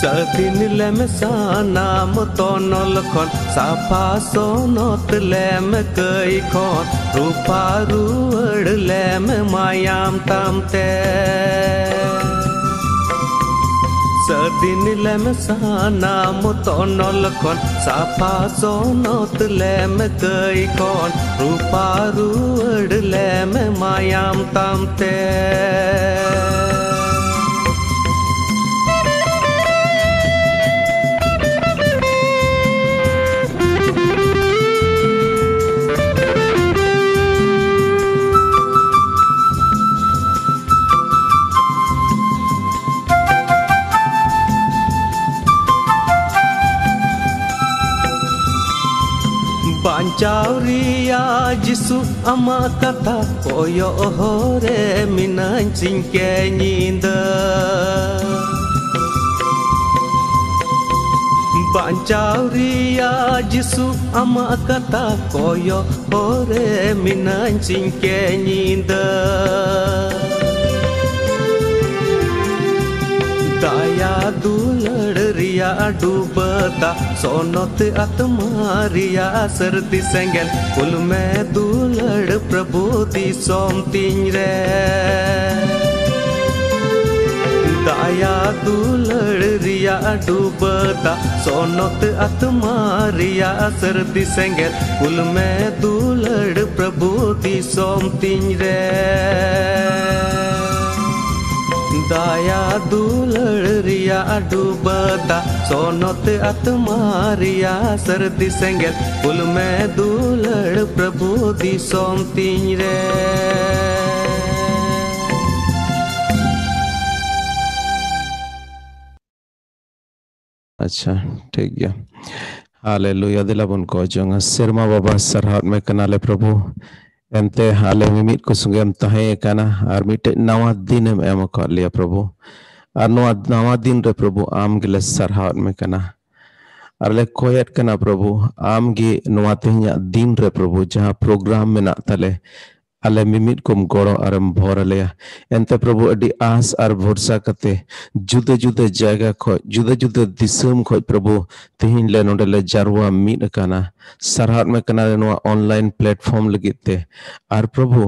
Satin lem sana motonol kon Sapa sonot lem kei kon Rupa ruad lem mayam tamte Satin lem sana motonol kon Sapa sonot lem kei kon Rupa ruad lem mayam tamte Pancauria Jisu ama kata koyo hore minan cingke nyinda Pancauria Jisu ama kata koyo hore minan cingke nyinda Daya dulad ria dubata sonot atma ria sardi sengel kul mein dulad prabhu di som tinre Daya dulad ria dubata sonot atma ria sardi sengel kul mein dulad prabhu di som tinre Daya dulad ria dubata sonot atma ria sardi sengel kul mein dulad prabhu di som tinre अच्छा ठीक है hallelujah दिलाबन को जोंगा सिरमा बाबा सरहात में कनाले प्रभु एंते हाले मिमित को सुंगेम तहे काना are मिटे नवा दिन एम को लिया प्रभु आर नवा दिन रे प्रभु आम गिले सरहात में कना आर ले कोयत कना प्रभु आम गे नवा तेहnya दिन रे प्रभु जहां प्रोग्राम में ना तले ale mimit kum goro aram bhoralea ente प्रभु अडी आस आर भरोसा कते जुदे जुदे जायगा खो जुदे जुदे दिसम खो प्रभु तिहिन ले नोडे ले जारवा मीट काना सरहात में कना नो ऑनलाइन प्लेटफॉर्म लगिते आर प्रभु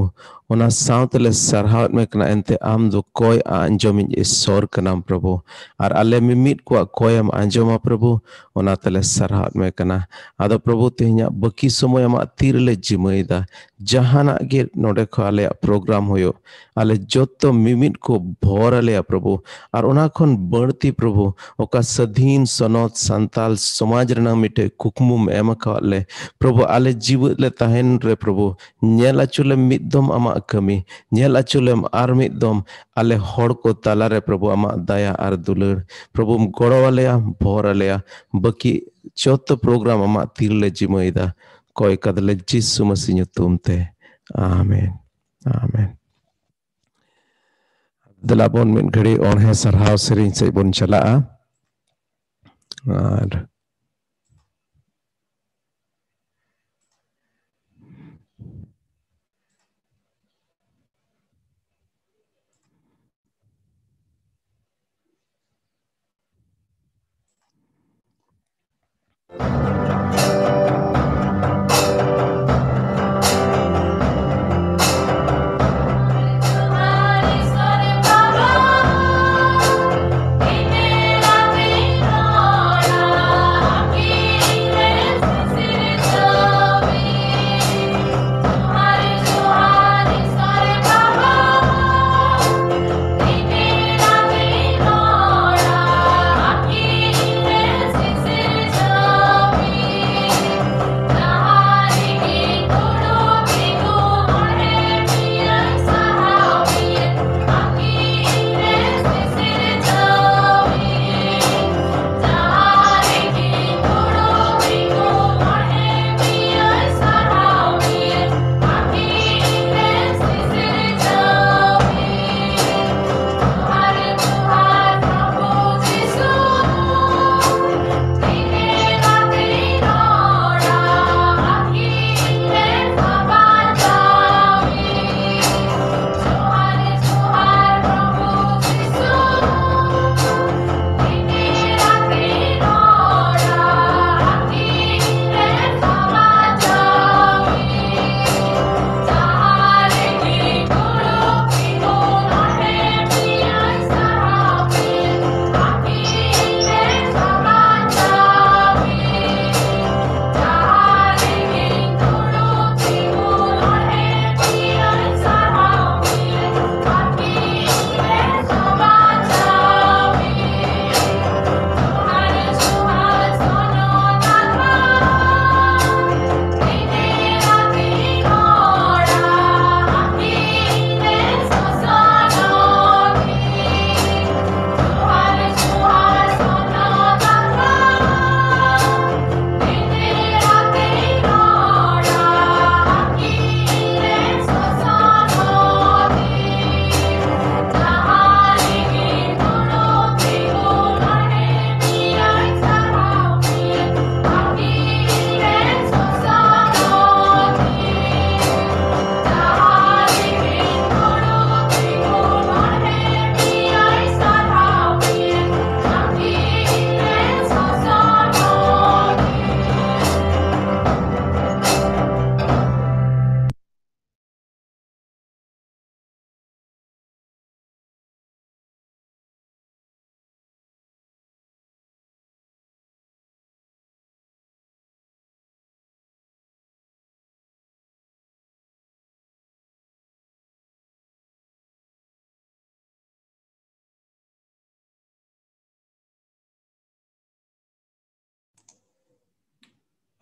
ओना साउतले सरहात में कना एंते आम दो कोय अंजोमिन इसोर कनाम प्रभु आर अले मिमिट को कोयम अंजोमा प्रभु ओना तले सरहात में कना आदो प्रभु तिहिnya बकी समय मा तीरले जिमैदा जहाना गे नोडे खो आले प्रोग्राम होयो आले जोतो मिमिट को भोर आले प्रभु आर ओना खन बढती प्रभु ओका सधीन सनोत संताल समाज रना मिटे कुकमुम एम खाले प्रभु आले जीवले तहन रे प्रभु नेला चुले मिदम आमा कमी नेला चुलेम आर मिदम आले हड़ को ताला रे प्रभु आमा दया आर दुलर प्रभु गड़ो वाले भोर आले बकी जोतो प्रोग्राम आमा तीरले जिमैदा कोई कदले जिसु मसीह nyutumte आमीन आमीन दिलाबन min घड़ी on है सरहाव सरिंग से बन चला और Baba,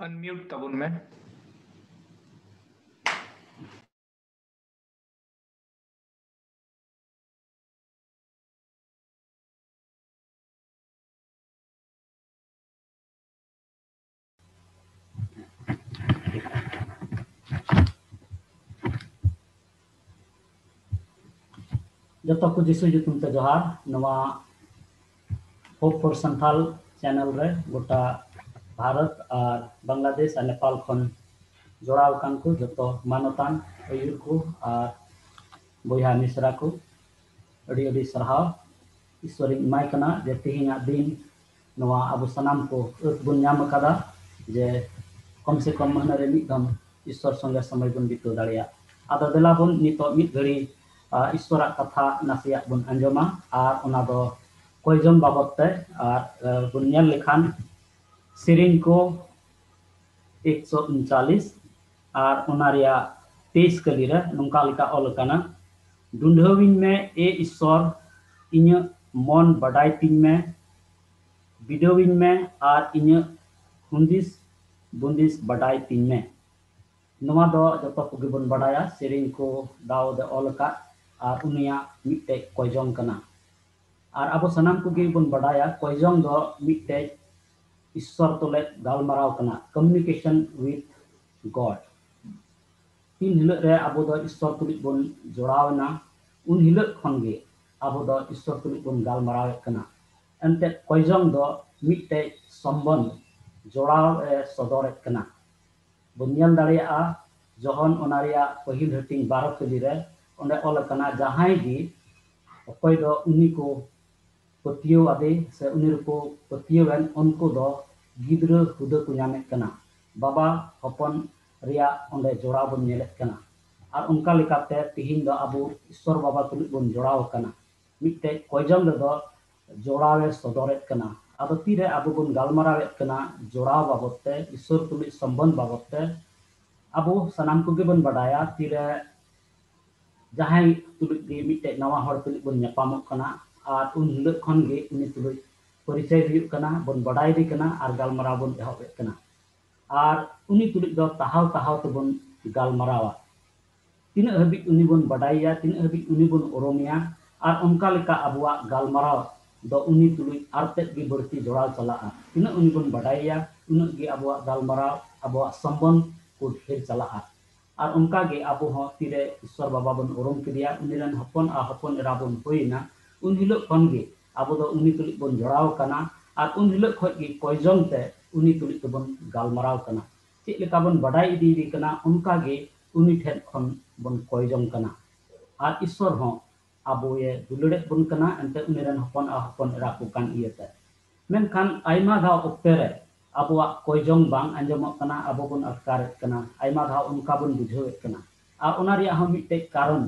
अनम्यूट तबुन में जतो को जिसु जुतुम ते जोहार नवा होप फॉर संथाल चैनल रे गोटा भारत और बांग्लादेश और नेपाल खन जोड़ाव कान को जतो मानतान अयुर को और बोया मिश्रा को अड़ी अड़ी सरहाव ईश्वरी माय कना जे तिहिना दिन नवा अबु सनाम को बुन नाम कदा जे कम से कम महना रे मिदम ईश्वर संगे समय बुन बितो दाड़िया आदा देला बुन नितो मिद घड़ी ईश्वरा कथा नासिया बुन अंजमा और ओना दो कोयजम बाबत ते और बुन नेल लेखान सिरिन को 139 और ओना रिया 23 कली रे नोंका लिका ऑल काना डुंढविन में ए ईश्वर इन मन बडाई तिन में बिडोविन में और इन हुंदिस बुंदिस बडाई तिन में नवा दो जतो को बन बडाया सिरिन को दाव दे ऑल का और उनिया मिटे कोयजोंग कना और अब सनाम को बन बडाया कोयजोंग दो मिटे ईश्वर तोले गालमाराव कना कम्युनिकेशन विथ गॉड तीन हिलक रे अब दो ईश्वर तुलिक बन जोड़ावना उन हिलक खनगे अब दो ईश्वर तुलिक बन गालमाराव कना एंते कोयजोंग दो मिटे संबंध जोड़ाव सदर कना बुनियल दाड़िया जहन ओनारिया पहिल हटिंग 12 कली रे ओंडे ऑल कना जहां गी अकोय दो उनी को पतियो आदे से उनी को पतियोन उनको दो गिद्र हुदा को नामे कना बाबा हपन रिया ओंडे जोड़ाव बन नेले कना और उनका लेकाते तिहिन दो अबु ईश्वर बाबा तुलिक बन जोड़ाव कना मिटे कोयजम दो जोड़ावे सदरेत कना अब तीरे अबु बन गालमारावेत कना जोड़ाव बाबते ईश्वर तुलिक संबंध बाबते अबु सनाम को बन बडाया तीरे जहां तुलिक गे मिटे नवा हर तुलिक बन न्यापामोग कना और उन हिलक खन गे उनी तुलिक परिचय हुयुग कना बन बडाई दी कना और गालमाराव बन एहबेत कना और उनी तुलिक दो ताहाव ताहाव ते बन गालमारावा तीन हबी उनी बन बडाइया तीन हबी उनी बन ओरोमिया और उनका लेका अबुआ गालमाराव दो उनी तुलिक आरतेत गी बरती जोड़ाव चला तीन उनी बन बडाइया उन गी अबुआ गालमाराव अबुआ संबंध को ढेर चला और उनका गे अबु हो तीरे ईश्वर बाबा बन ओरम किदिया उनीरन हपन आ हपन एरा बन होइना उन हिलक खन गे अबु दो उनी तुलिक बन जोड़ाव कना और उन हिलक खय गे कोयजोंग ते उनी तुलिक बन गालमाराव कना चेक लेका बन बडाई इदी कना उनका गे उनी ठेन खन बन कोयजोंग कना और ईश्वर हो अबु ये दुलड़े बन कना एंते उनीरन हपन आ हपन एरा को कान इयते मेनखान आयमा धाव ओक्ते रे अबुआ कोयजोंग बांग अंजमक कना अबु बन अटकारेत कना आयमा धाव उनका बन बुझावेत कना और ओना रिया हम मिटे कारण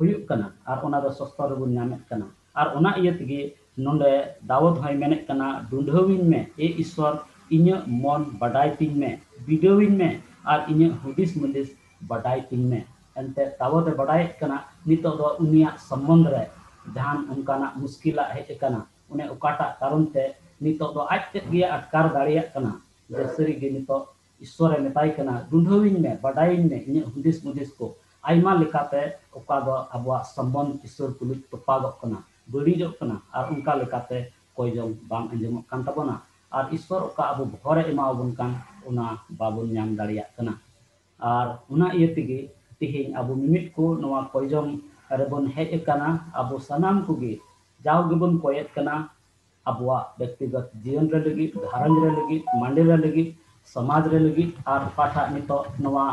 हुयुग कना और ओना दो सस्तर बन नामेत कना और ओना इयतगे नोंडे दावत होय मेनेत कना डुंढविन में ए ईश्वर इन्य मन बडाई तिन में बिडोविन में और इन्य हुदिस मुदिस बडाई तिन में एंते दावत बडाई कना नितो दो उनिया संबंध रे जहान उनकाना मुश्किला हेज कना उन्हें उकाटा कारण ते नितो दो आजते गिया अटकार दाड़िया कना जसरी गे नितो ईश्वर मेताई कना डुंढविन में बडाइन में इन हुदिस मुदिस को आयमा लेकाते ओका दो अबुआ संबंध ईश्वर तुलिक तोपागो कना बड़ीजो कना और उनका लेकाते कोयजों बांग अंजमक कान तबना और ईश्वर ओका अबु भरे एमावबन कान उना बाबुन नाम दाड़िया कना और उना इयतिगे तिहिन अबु मिमिट को नवा कोयजों रेबन हेज कना अबु सनाम कुगे जाव गेबन कोयत कना अबुआ व्यक्तिगत जीवन रे लगी घारंज रे लगी मांडे रे लगी समाज रे लगी और पाठा नितो नवा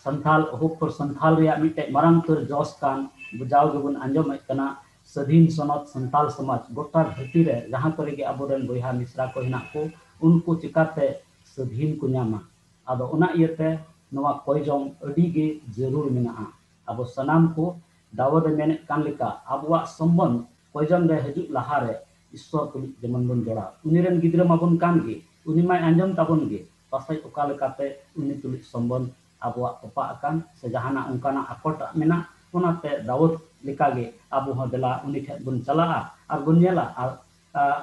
संथाल होप पर संथाल रिया मिटे मरंग तर जोस कान बुझाव गेबन अंजम कना स्वाधीन सनत संथाल समाज गोटा धरती रे जहां करे गे अबोरेन बोया मिश्रा को हिना को उनको चिकाते स्वाधीन को नामा आदो ओना इयते नवा कोयजों अडी गे जरूर मेना अब सनाम को दावद मेने कान लेका अबुआ संबंध कोयजों रे हजू लहारे ईश्वर तुलिक जेमन बन जोड़ा उनीरन गिद्रा माबन कान गे उनी माय अंजम ताबन गे पासै ओका लेकाते उनी तुलिक संबंध अबुआ तोपा अकान से जहाना उनकाना अकोट मेना ओनाते दावद लेका गे अबु हो देला उनी ठे बन चला और बन नेला और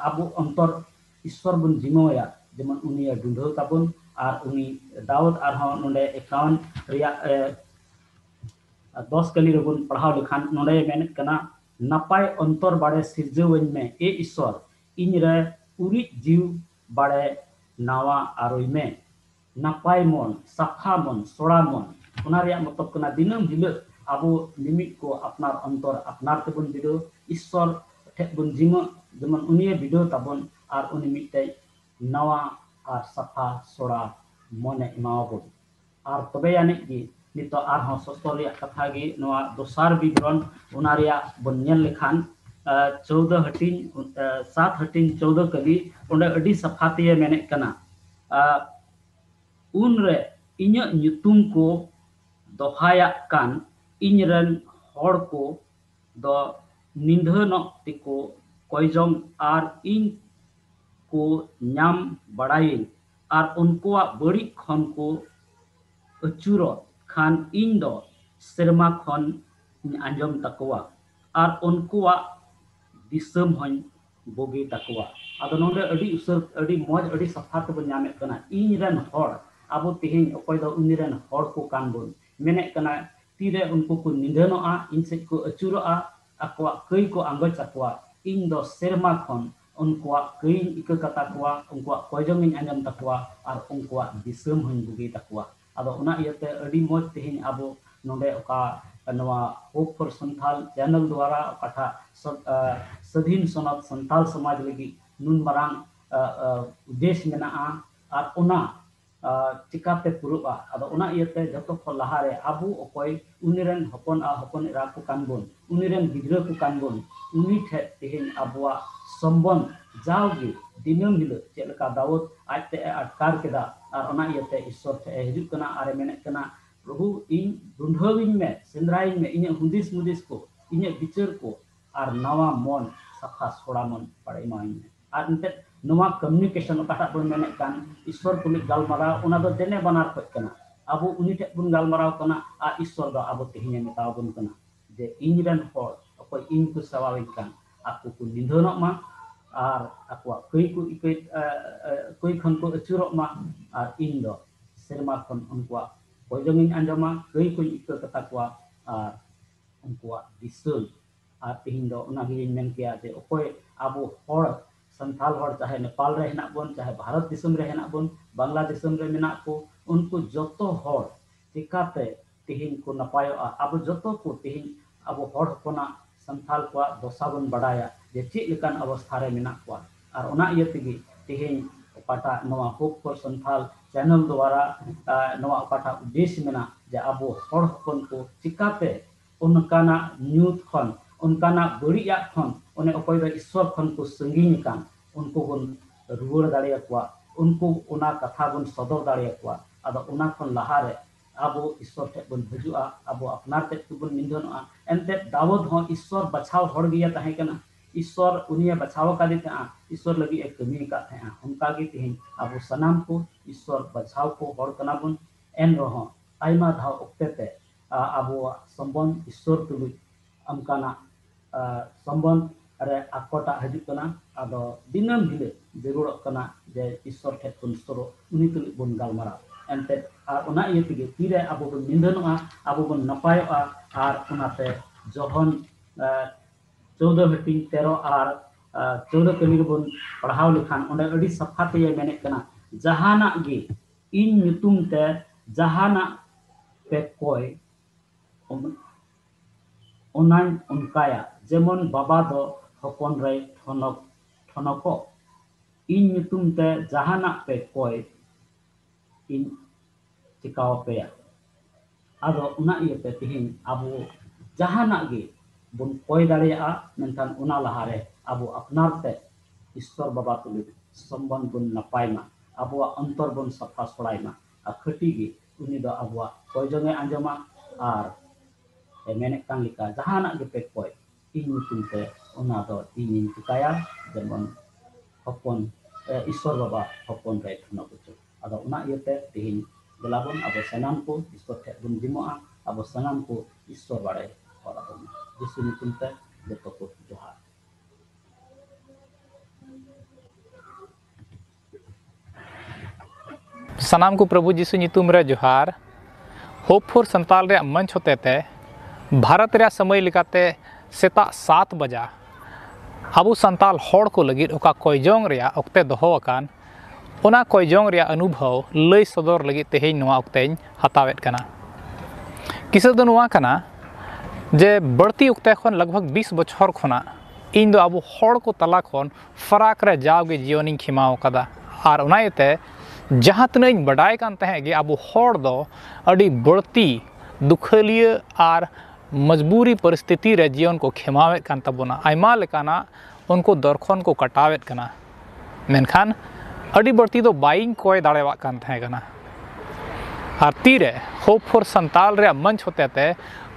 अबु अंतर ईश्वर बन जिमोया जेमन उनी डुंढो ताबन और उनी दाऊद आरहों नोंडे एकाउंट रिया 10 कली रबुन पढ़ाव लेखान नोंडे मेनेत कना नपाय अंतर बाड़े सिरजवइन में ए ईश्वर इनरे उरी जीव बाड़े नावा आरोई में नपाय मन साफा मन सोड़ा मन ओना रिया मतलब कना दिनम हिलो आबो निमित को अपनार अंतर अपनार तेबुन बिदो ईश्वर ठेक बुन जिमा जेमन उनिये बिदो ताबन और उनी मिटते नवा और साफा सोड़ा मने इमावबो और तबे यानी कि नितो आरहों सस्तो रिया कथा गी नवा दोसार विवरण ओना रिया बन नेल लेखान 14 हटिन 7 हटिन 14 कली ओंडे अडी सफातिये मेने कना उनरे इन्य nyutum को दोहाया कान इनरन हड़ को दो निंधनक तिको कोयजोंग आर इन को नाम बड़ाइन और उनको बड़ी खन को अचूरो खान इन दो सेरमा खन आंजम तकवा और उनको दिसम हन बोगी तकवा आदो नोंडे अडी उसर अडी मौज अडी सफा तो बन्यामे कना इनरन हड़ आबो तिहिन अकोय दो उनिरन हड़ को कानबुन मेने कना तीरे उनको को निंधनोआ इनसे को अचूरोआ अकवा कई को आंगच अकवा इन दो सेरमा खन उनको कई इक कता कुआ उनको कोयजोंग इन आंजम तकवा और उनको दिसम हन बोगी तकवा आदो उना इयते अडी मौज तिहिन आबो नोंडे ओका नवा होप फॉर संथाल चैनल द्वारा कथा स्वाधीन सनद संथाल समाज लगी नुन मरांग उद्देश्य मेना और उना चिकाते पुरुआ आदो उना इयते जतो को लहारे आबू अकोय उनिरन हपन हपन एरा को कानबुन उनिरन गिद्रा को कानबुन उनी ठे तिहिन आबुआ संबंध जावगी दिनम हिलो चेलका दाऊद आजते अटकार केदा और उना इयते ईश्वर ठे हिजुक कना आरे मेने कना प्रभु इन दुंढविन में सेंद्राइन में इने हुदिस मुदिस को इने विचार को और नवा मन सफा सोड़ा मन पड़े माइन और इंते नवा कम्युनिकेशन काटा बन मेने कान ईश्वर तुलिक गालमारा उना दो देने बनार खत कना आबो उनी ठे बुन गालमाराव कना आ ईश्वर दो आबो तिहिने मेताव बुन कना जे इनरन हर अकोय इन को सवाविन कान आकु को निंधनक मा और आकुआ कई को इकई कई खन को अचूरक मा और इन दो सेरमा खन उनको कोयजोंगिन आंजमा कई को इक कथा कुआ और उनको दिसल और तिहिन दो उना गिन मेन किया जे अकोय आबो हर संथाल हर चाहे नेपाल रे हेना बोन चाहे भारत दिसम रे हेना बोन बांग्ला दिसम रे मेना को उनको जतो हर चिकाते तिहिन को नपायो आबो जतो को तिहिन आबो हर कोना संथाल को दोसा बन बड़ाया जे चे लेकान अवस्था रे मेना को और उना इय तिगी तिहिन ओकाटा नवा होप फॉर संथाल चैनल द्वारा नवा ओकाटा उद्देश्य मेना जे आबो हर कोन को चिकाते उनकाना न्यूत खन उनकाना बड़िया खन उन्हें अकोय दो ईश्वर खन को संगीन कान उनको बन रुवर दाड़िया कुआ उनको उना कथा बन सदर दाड़िया कुआ आदो उना खन लहारे आबो ईश्वर ठे बन हजुआ आबो अपनार ते बन निंदनआ एनते दाऊद हो ईश्वर बचाव हड़ गिया ताहे कना ईश्वर उनिया बचाव का देता ईश्वर लगी एक कमी का थे उनका गे तिहिन आबो सनाम को ईश्वर बचाव को हड़ कना बन एन रहो आइमा धाव ओक्तेते आबो संबंध ईश्वर तुलुई अमकाना संबंध अरे आकोटा हजु कना आदो दिनम हिले जरूर कना जे ईश्वर ठे बन सरो उनी तुलुई बन गालमारा एनते और उना इय तिगे तीरे आबो बन निंदनआ आबो बन नपायोआ और उनाते जहन 14 हटिंग 13 और 14 कमी बन पढ़ाव लेखान उन्हें अड़ी सफा ते मेने कना जहाना गे इन nyutum ते जहाना पे कोय ओनान उनकाया जेमन बाबा दो हपन रे ठनको इन nyutum ते जहाना पे कोय इन चिकाव पे आदो उना इयते तिहिन आबो जहाना गे बन कोय दाड़िया मेनखान उना लहारे आबो अपनार ते ईश्वर बाबा तुलि संबंध बन नपायमा आबो अंतर बन सफा सड़ायमा आ खटी गे उनी दो आबो कोयजोंगे आंजमा और मेने कान लिका जहाना गे पे कोय इन nyutum ते उना दो इन चिकाया जेमन हपन ईश्वर बाबा हपन रे ठनको आदो उना इयते तिहिन गलाबन आबो सनाम को ईश्वर ठे बन जिमोआ आबो सनाम को ईश्वर बाड़े और जिसु nyutum te joto ko johar सनाम को प्रभु जीसु नितुम रे जोहार होप फॉर संताल रे मंच होते थे भारत रे समय लिकाते सेता 7 बजा अबू संताल होड़ को लगित ओका कोयजोंग रे ओक्ते दोहो अकान ओना कोयजोंग रे अनुभव लय सदर लगित तेहें नोआ ओक्तेñ हतावेत कना किसे दो नोआ कना जे बढ़ती ओक्ते खन लगभग 20 बछर खना इन दो अबू होड़ को तला खन फराक रे जावगे जीवनिंग खिमाव कदा आर ओनायते जहाँ तनाइन बड़ाई कान तहे गे अबू होड़ दो अड़ी बढ़ती दुखलिया आर मजबूरी परिस्थिति रे जीवन को खेमावेत कान तबोना आयमा लेकाना उनको दरखन को कटावेत कना मेनखान अड़ी बढ़ती दो बाइंग कोय दाड़ेवा कान तहे कना आर तीरे होप फॉर संताल रे मंच होते ते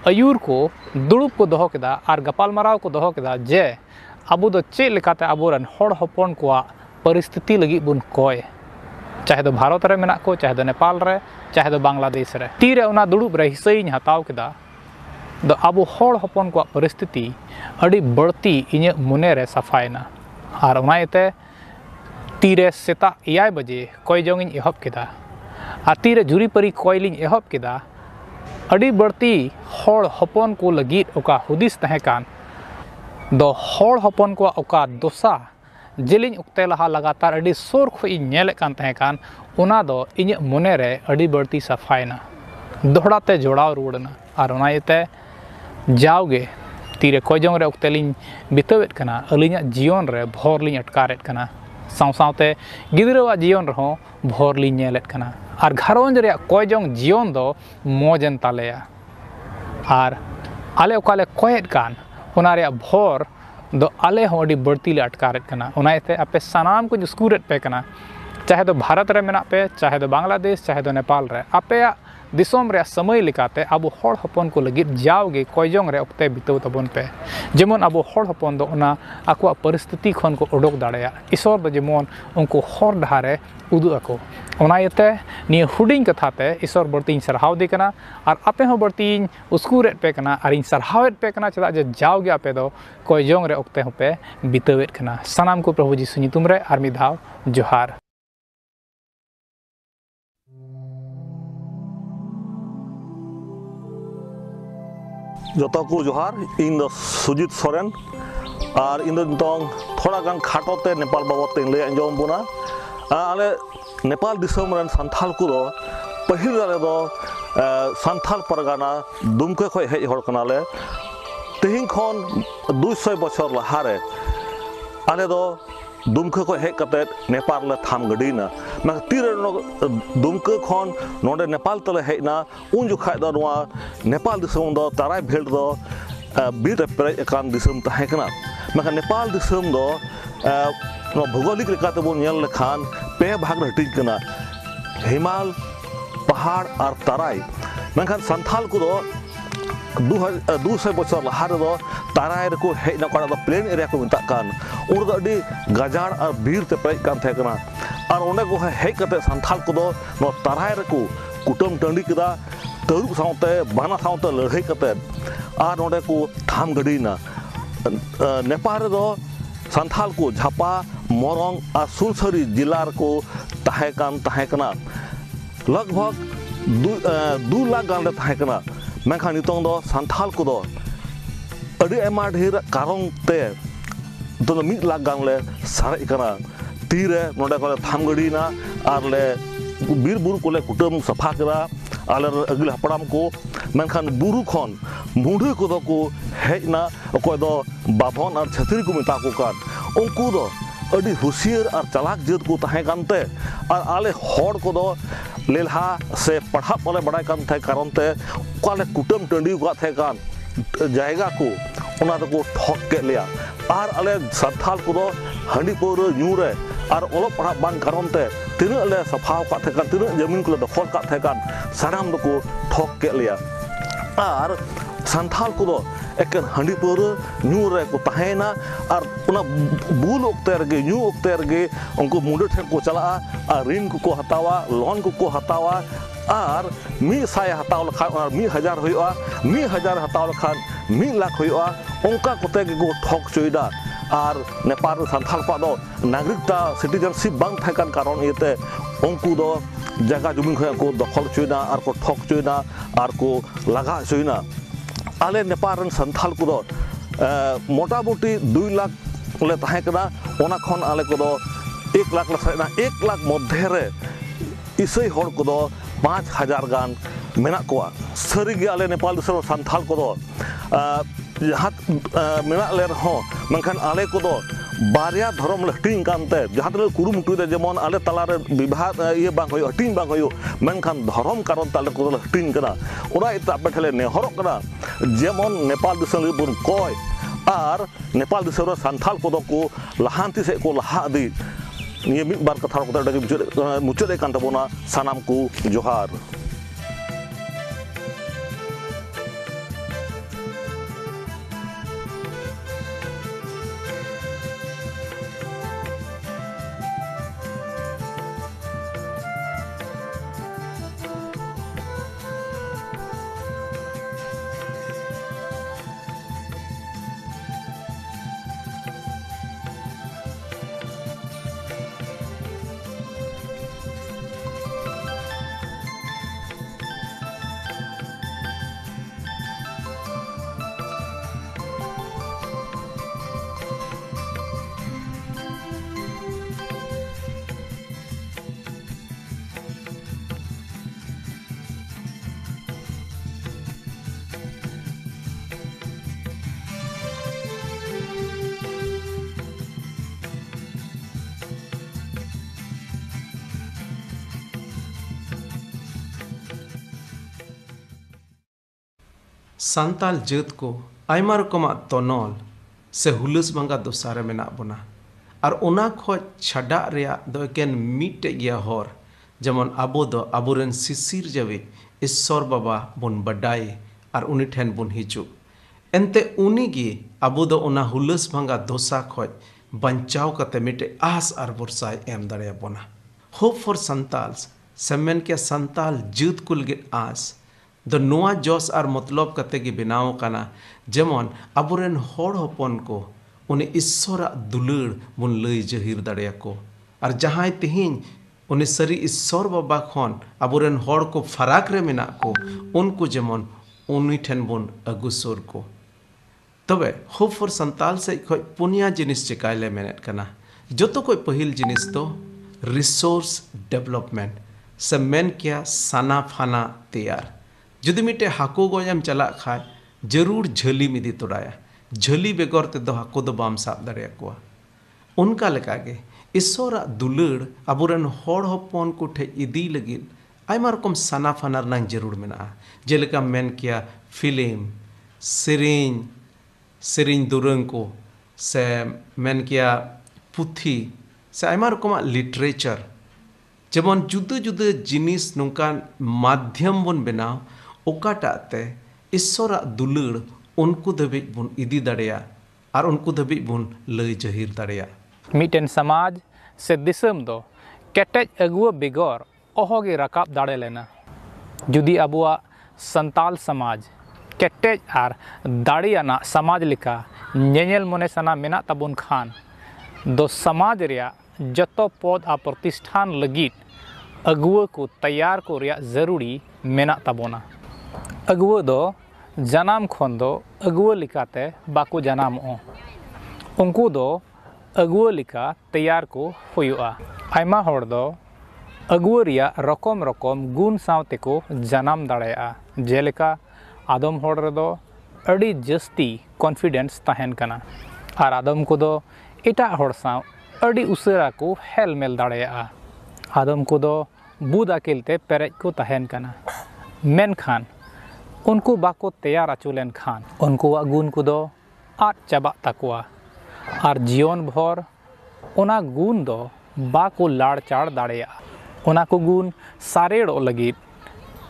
अयूर को दुड़ुब को दोहो केदा आर गपालमाराव को दोहो केदा जे अबू दो चे लेकाते अबोरन होड़ हपन को परिस्थिति लगी बुन कोय चाहे तो भारत रे मेना को चाहे तो नेपाल रे चाहे तो बांग्लादेश रे तीरे उना दुड़ुब रे हिस्सेኝ हताव केदा दो अबू होड़ हपन को परिस्थिति अड़ी बढ़ती इने मुने रे सफायना आर उनायते तीरे सेता 9 बजे कोयजोंग इन एहब केदा आ तीरे जुरी परी कोयलिñ एहब केदा अड़ी बढ़ती होड़ हपन को लगित ओका हुदिस तहे कान दो होड़ हपन को ओका दोसा जेलिñ उक्ते लहा लगातार अड़ी सोर खो इन नेले कान तहे कान ओना दो इᱧ मोने रे अड़ी बढ़ती सफायना दोहड़ाते जोड़ाव रुड़ना आर ओनायते जावगे तीरे कोयजोंग रे उक्ते लिñ बितावेत कना अलिña जीवन रे भोर लिñ अटकारेत कना साव सावते गिदरावा जीवन रहो भोर लिñ नेलेत कना आर घरवंज रे कोयजोंग जीवन दो मोजन तालेया आर आले ओकाले कोयेत कान ओना रे भोर दो आले हो अड़ी बढ़ती ले अटकारेत कना ओनायते आपे सनाम को स्कूरेत पे कना चाहे तो भारत रे मेना पे चाहे तो बांग्लादेश चाहे तो नेपाल रे आपे दिसोम रे समय लिकाते अबू होड़ हपन को लगित जावगे कोयजोंग रे ओक्ते बिताव तबन पे जेमन अबू होड़ हपन दो ओना आकुआ परिस्थिति खन को उडोक दाड़ेया ईश्वर दो जेमन उनको होड़ डहारे उदु आको ओनायते निय हुडिंग कथाते ईश्वर बढ़ती सरहाव दे कना और आपे हो बढ़ती उस्कुरेत पे कना और इन सरहावेत पे कना चदा जे जावगे आपे दो कोयजोंग रे ओक्ते होपे बितावेत कना सनाम को प्रभु जीसु नितुम रे आर मिद धाव जोहार जोता को जोहार इन दो सुजित सोरेन और इन दो थोड़ा गान खाटोते नेपाल बाबते लय अंजोम बुना आले नेपाल दिसोम रन संथाल को दो पहिल रे दो संथाल परगाना दुमके खय हेज हर कनाले तेहिं खन 200 बछर लहारे आले दो दुमके खय हेज कते नेपाल ले थाम गडीना ना तीरे दुमके खन नोडे नेपाल तले हेजना उन जुखाय दो नोआ नेपाल दिसोम दो ताराय भेल दो बीर पेरे एकान दिसोम तहे कना मखा नेपाल दिसोम दो भौगोलिक लेकाते बोन नेल लेखान पे भाग हटिज कना हिमाल पहाड़ और ताराय मेखान संथाल को दो 200 बछर लहारे दो ताराय रे हेजना कना दो प्लेन एरिया को मिता कान उन दो अडी गजाड़ और बीर ते पेज कान थे कना और ओंडे को हेज कते संथाल को दो नो ताराय रे को कुटम टंडी केदा तरुब सावते बाना सावते लड़ाई कते और ओंडे को थाम गडीना नेपाल रे दो संथाल को झापा मोरंग और सुनसरी जिला को तहे कना लगभग 2 लाख गान रे तहे कना मेखान नितों दो संथाल को दो अड़ी एमा ढेर कारण ते तो 1 लाख गान ले सारे कना तीरे नोडे को थाम गडीना और ले बीर बुरु को ले कुटम सफा करा आले अगल हपड़ाम को मेखान बुरु खन मुंडे को दो को हेजना अकोय दो बाभन और छतरी को मिता को कान उनको दो अड़ी हुशियार और चालाक जत को तहे कानते और आले होड़ को दो लेलहा से पढ़ा पले बड़ाई कान थे कारण ते काले कुटम टंडी का थे कान जायगा को ओना तो को ठोक के लिया और आले संथाल को दो हंडी पौर न्यू रे और ओलो पढ़ा बान कारण ते तिना ले सफाव का थे कान तिना जमीन को दखल का थे कान साराम दो को ठोक के लिया और संथाल को दो एकेन हंडी पौर न्यू रे को तहेना और उना बुल ओक्ते रे न्यू ओक्ते रे उनको मुंडे ठेन को चला और ऋण को हतावा लोन को हतावा और 100 हताव लखान और 1000 होइआ 1000 हताव लखान 1 लाख होइआ उनका कोते को ठोक चोइदा और नेपाल संथाल को दो नागरिकता सिटीजनशिप बांग थाकान कारण इते उनको दो जगह जुमिन खो को दखल चुना और को ठक चुना और को लगा चुना आले नेपाल रन संथाल को मोटा मोटी 2 लाख ले तहेकना ओना खन आले को 1 लाख लसना 1 लाख मध्य रे इसे हर को 5000 गान मेना को सारी गे आले नेपाल दिसम संथाल को जहाँ मेना ले रहो मनखान आले को बारिया धर्म हटिंग कानते जहाँ तक कुरुमुटु जेमन आले तलारे विवाह ये बांग होयो हटिंग बांग होयो मनखान धर्म कारण ताले को हटिंग कना ओना इता आपे ठेले नेहरक कना जेमन नेपाल दिसम बुन कय आर नेपाल दिसम संथाल को लहांति से को लहा दी निये मिद बार कथा को मुचाद कान तबोना सानाम को जोहार सान्ताल जात को आयमा रकमा तनल से हुलस भांगा दोसारे मेना बना और ओना खो छाड़ा रेया दो एकेन मिटे गया हर जेमन आबो दो आबोरेन सिसिर जवे ईश्वर बाबा बन बडाई और उनी ठेन बन हिजु एनते उनी गे आबो दो ओना हुलस भांगा दोसा खो बंचाव कते मिटे आस और बरसाय एम दाड़े बना होप फॉर संताल्स सेमेन के संताल जात कुल गे आस द नोआ जोस और मतलब कते गे बनाव काना जेमन आबोरेन हर हपन को उन्हें ईश्वर दुलड़ बन लई जहिर दाड़े को और जहाँ तेहिं उन्हें सरी ईश्वर बाबा खन आबोरेन हर को फराक रे मेना को उनको जेमन उन्हीं ठेन बन अगुसोर को तबे होप फॉर संताल से खय पुनिया जिनिस चिकायले मेनेट कना जोतो कोई पहिल जिनिस तो रिसोर्स डेवलपमेंट से मेन क्या साना फाना तैयार जुदी मिटे हाको गोजम चला खाए जरूर झली मिदी तोड़ाया झली बेगर ते दो हाको दो बाम साब दाड़े को उनका लेका गे ईश्वर दुलड़ आबोरेन हर हपन को ठे इदी लगिन आयमा रकम साना फाना नांग जरूर मेना जेलेका मेन किया फिल्म सेरिंग दुरंग को से मेन किया पुथी से आयमा रकम लिटरेचर जेमन जुदे जुदे जिनिस नोंकान माध्यम बन बनाव ओकाटाते ईश्वर दुलड़ उनको धबिज बन इदी दाड़ेया और उनको धबिज बन लई जहिर दाड़ेया मिटेन समाज से दिसम दो केटेज अगुआ बेगर ओहोगे रकाब दाड़े लेना जुदी अबुआ संताल समाज केटेज और दाड़ियाना समाज लिका नेनेल मने सना मेना तबुन खान दो समाज रिया जतो पद आ प्रतिष्ठान लगित अगुआ को तैयार को रिया जरूरी मेना तबोना अगुआ दो जनाम खन दो अगुआ लिकाते बाको जनामो उनको दो अगुआ लिका तैयार को हुआ आयमा हर दो अगुआ रिया रकम रकम गुण सावते को जनाम दाड़ेया जेलेका आदम हर रेदो अड़ी जस्ती कॉन्फिडेंस तहन कना और आदम को दो एटा हर साव अड़ी उसरा को हेल मेल दाड़ेया आदम को दो बुद अकेलते पेरेज को तहन कना मेनखान उनको बाको तैयार अचुलेन खान उनको गुण को दो आद चाबा तकुआ और जीवन भर ओना गुण दो बाको लाड़ चाड़ दाड़ेया ओना को गुण सारेड़ो लगित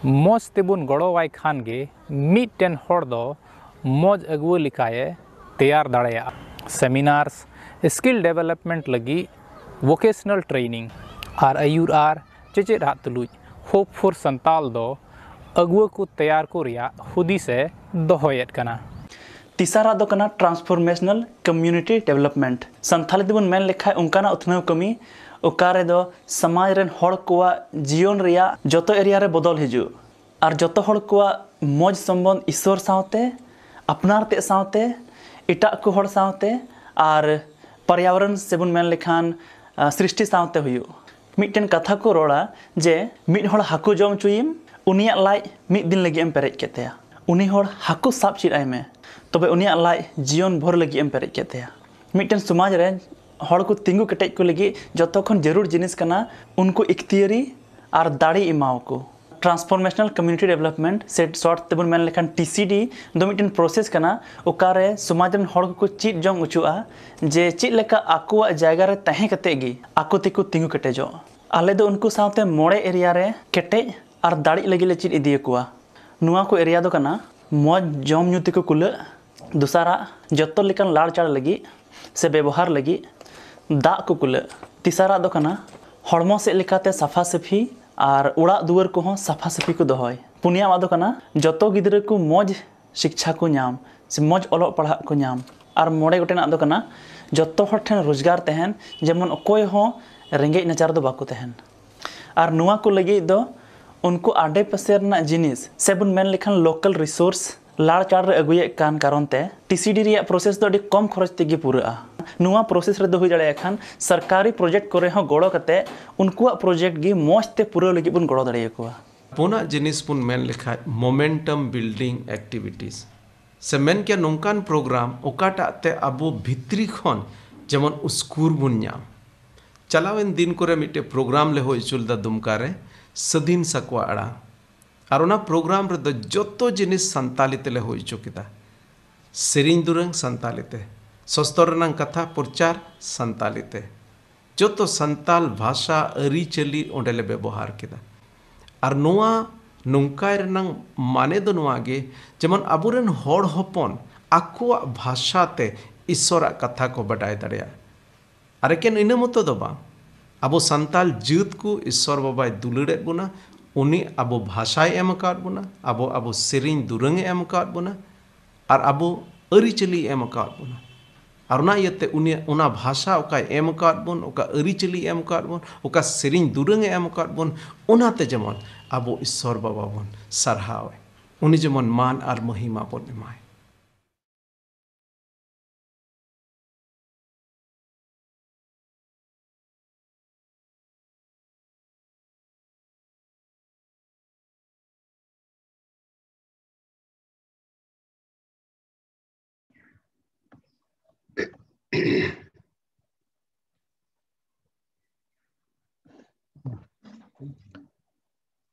मौज तेबुन गड़ोवाई खान गे मिटन हर दो मौज अगुआ लिकाए तैयार दाड़ेया सेमिनार्स स्किल डेवलपमेंट लगी वोकेशनल ट्रेनिंग और आयुर आर चेचेद हाथ तुलुज होप फॉर संताल दो अगुआ को तैयार को रिया हुदी से दोहोयत कना तीसरा दो कना ट्रांसफॉर्मेशनल कम्युनिटी डेवलपमेंट संथाली दिबन मेन लेखा उनकाना उथनाव कमी ओकारे दो समाज रेन हड़ कोआ जीवन रिया जतो एरिया रे बदल हिजु और जतो हड़ कोआ मौज संबंध ईश्वर सावते अपनार ते सावते इटा को हड़ सावते और पर्यावरण से बन मेन लेखान सृष्टि सावते हुयु मिटन कथा को रोड़ा जे मिट हड़ हाकु जम चुयम उनिया लाई मिट दिन लगी एम पेरेज केतेया उनी हड़ हाकु साब चिद आय में तबे उनिया लाई जीवन भर लगी एम पेरेज केतेया मिटन समाज रे हड़ को तिंगु केटेज को लगी जतो खन जरूर जिनिस कना उनको इख्तियारी और दाड़ी इमाव को ट्रांसफॉर्मेशनल कम्युनिटी डेवलपमेंट से शॉर्ट तेबन मेन लेखान TCD दो मिटन प्रोसेस कना ओकारे समाज रन हड़ को चीज जम उचुआ जे चीज लेका आकुआ जायगा रे तहे कते गी आकु तिकु तिंगु केटेजो आले दो उनको साथे मोड़े एरिया रे केटेज और दाड़ी लगी ले चीज इदिए कुआ नुआ को एरिया दो कना मौज जम न्यू तिकु कुल दूसरा जत्तो लेकान लाड़ चाड़ लगी से व्यवहार लगी दा को कुल तीसरा दो कना हड़मो से लेकाते साफा सफी और उड़ा दुआर को हो साफा सफी को दोहय पुनिया मा दो कना जतो गिद्रा को मौज शिक्षा को नाम से मौज ओलो पढ़ा को नाम और मोड़े गोटेना दो कना जतो हर ठन रोजगार तहन जेमन अकोय हो रेंगे नचार दो बाको तहन और नुआ को लगी दो उनको आडे पसेर ना जिनिस सेबन मेन लेखान लोकल रिसोर्स लाड़ चाड़ रे अगुये कान कारण ते TCD रिया प्रोसेस दो कम खरच तेगी पूरा नुआ प्रोसेस रे दो हुई दाड़े खान सरकारी प्रोजेक्ट करे हो गड़ो कते उनको प्रोजेक्ट गी मौजते पूरा लगी बन गड़ो दाड़े को पुना जिनिस पुन मेन लेखा मोमेंटम बिल्डिंग एक्टिविटीज से मेन के नोंकान प्रोग्राम ओकाटा ते अबो भित्री खन जेमन स्कूर बुन नाम चलावेन दिन करे मिटे प्रोग्राम ले होय चुलदा दुमका रे सदीन सकवा अड़ा और उना प्रोग्राम रे दो जतो जिनिस संताली तेले होय चुकिदा सेरिंग दुरंग संताली ते सस्तर रंग कथा प्रचार संताली ते जतो संताल भाषा अरी चली ओंडेले व्यवहार किदा और नोआ नोंकाय रंग माने दो नोआ गे जेमन अबुरेन होड़ होपन आकुआ भाषा ते ईश्वरा कथा को बडाय दड़या अरे केन इन मतो दो बा अबो संताल जीत को ईश्वर बाबाय दुलड़े बुना उनी अबो भाषाय एम अकाद बुना अबो अबो सेरिंग दुरंग एम अकाद बुना और अबो अरिचली एम अकाद बुना और ना यते उनी उना भाषा ओका एम अकाद बुन ओका अरिचली एम अकाद बुन ओका सेरिंग दुरंग एम अकाद बुन उनाते जेमन अबो ईश्वर बाबा बुन सरहावे उनी जेमन मान और महिमा बुन एमाय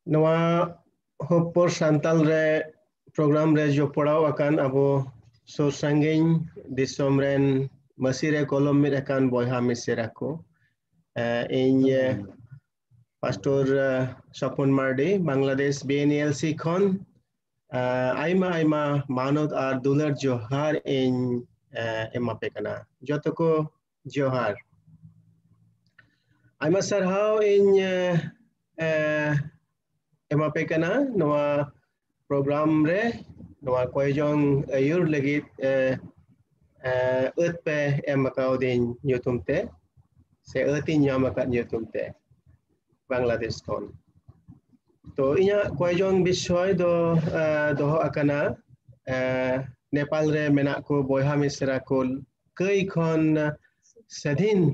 नवा होपर संताल रे प्रोग्राम रे जो पढ़ाव अकान अबो सो संगिन दिसोम रेन मसीरे कलम में अकान बयहा मिसेरा को इन पास्टर सपन मार्डी बांग्लादेश BNLC खन आइमा आइमा मानव और दुलर जोहार इन एमापे कना जतो को जोहार आइमा सरहाव इन एमापे कना नवा प्रोग्राम रे नवा कोयजोंग अयुर लगित अत पे एमकाउ दिन युतुमते से अतिन यामका युतुमते बांग्लादेश कोन तो इया कोयजोंग विषय दो दोहो अकना नेपाल रे मेना को बोयहा मिसरा को कई खन सधीन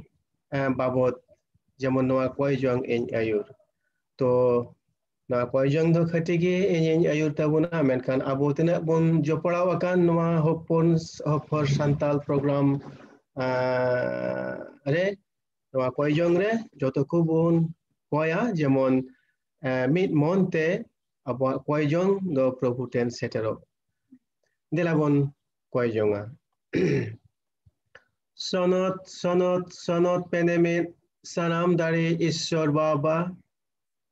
बाबत जेमन नवा कोयजोंग इन अयुर तो ना कोयजोंग दो खटिगे इन अयुर तबुना मेनखान अबो तना बन जोपड़ाव अकान नवा होपर संताल प्रोग्राम रे नवा कोयजोंग रे जोतो को बन कोया जेमन मिट मोनते अब कोयजोंग दो प्रभु टेन सेटरो दिलाबन कोयजोंगा सनत सनत सनत पेनेमित सनाम दारी ईश्वर बाबा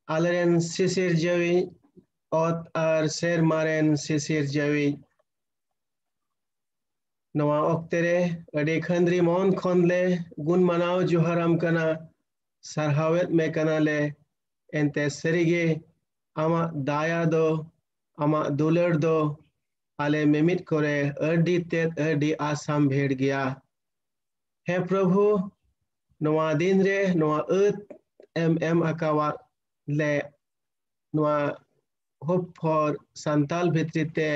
आलरेन सिसिर जवी ओत आर शेर मारेन सिसिर जवी नवा ओक्तेरे अडे खंद्री मोन खोंदले गुन मनाव जोहराम कना सरहावत में कना ले एंते सरिगे आमा दाया दो आमा दुलर दो आले मिमित करे अर्डी तेत अर्डी आसाम भेड़ गया हे प्रभु नवा दिन रे नवा एम अकावा ले नवा होप फॉर संताल भित्रिते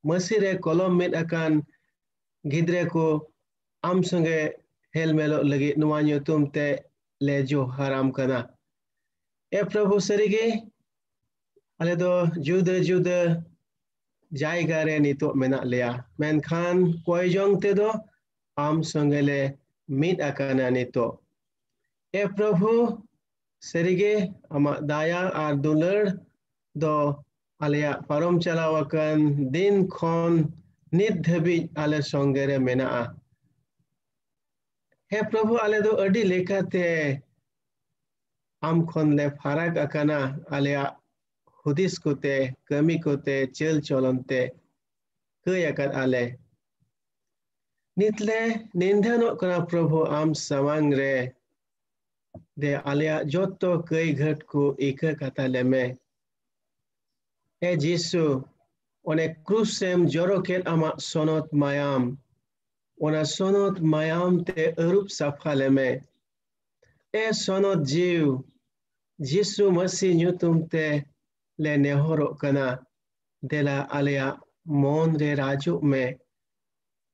मसीरे कलम मिद अकान गिद्रे को आम संगे हेल मेलो लगी नवा ᱧᱩᱛᱩᱢ ते ले जो हराम कना ए प्रभु सरीगे ale do juda juda जायगा रे नितो मेना लेया मेनखान कोयजोंग ते दो आम संगे ले मिद अकाना नितो ए प्रभु सरीगे आमा दाया आर दुलर दो आलिया पारम चलावकन दिन खन नित धबी आले संगे रे मेना हे प्रभु आले दो अडी लेखाते आम खन ले फाराक अकाना आलिया हुदिस कोते कमी कोते चल चलनते कय अकाद आले नितले निंदनो कना प्रभु आम सवांग रे दे आलिया जोतो कई घट को एक कथा लेमे ए जीसु ओने क्रूसेम जोरोकेट आमा सोनोत मायाम ओना सोनोत मायाम ते अरूप साफा लेमे ए सोनोत जीव जीसु मसी ᱧᱩᱛᱩᱢ ते ले नेहरो कना देला आलिया मोन रे राजू में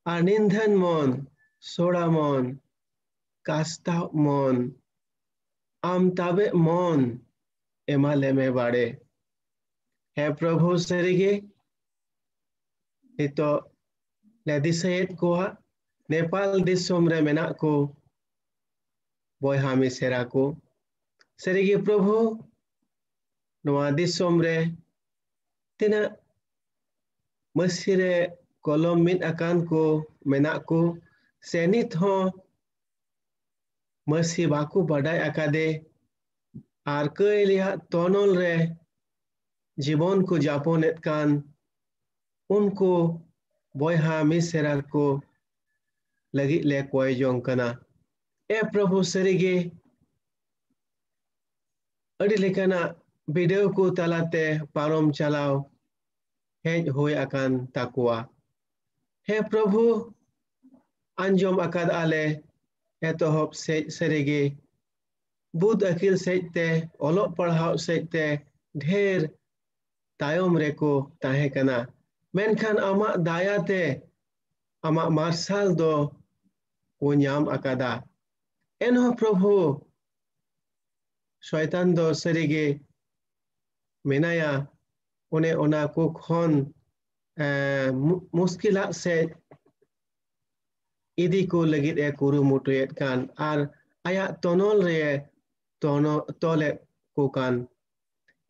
आनिंधन मोन सोड़ा मोन कास्ता मोन आम ताबे मोन एमाले में बाड़े हे प्रभु सरीगे नितो ले दिसयत कोआ नेपाल दिसोम रे मेना को बोयहा मिसेरा को सरीगे प्रभु नवा दिसोम रे तिना मसीरे कलम मिद अकान को मेना को सेनित हो मसी बाकू बडाय अकादे आर कय लिया तोनल रे जीवन को जापनेत कान उनको बोयहा मिसेरा को लगी ले कोय जोंग कना ए प्रभु सरीगे अडी लेकाना वीडियो को तलाते पारम चलाओ हेज होय अकान ताकुआ हे प्रभु अंजम अकाद आले एतोहब से सरीगे बुद अकिल सेते ओलो पढ़ाव सेते ढेर तायम रेको ताहे कना मेनखान आमा दायाते आमा मार्शल दो को ᱧᱟᱢ अकादा एनो प्रभु शैतान दो सरीगे मेनाया उन्हें ओना को खन मुश्किला से इदी को लगित ए कुरु मुटुयत कान आर आया तोनल रे तोले को कान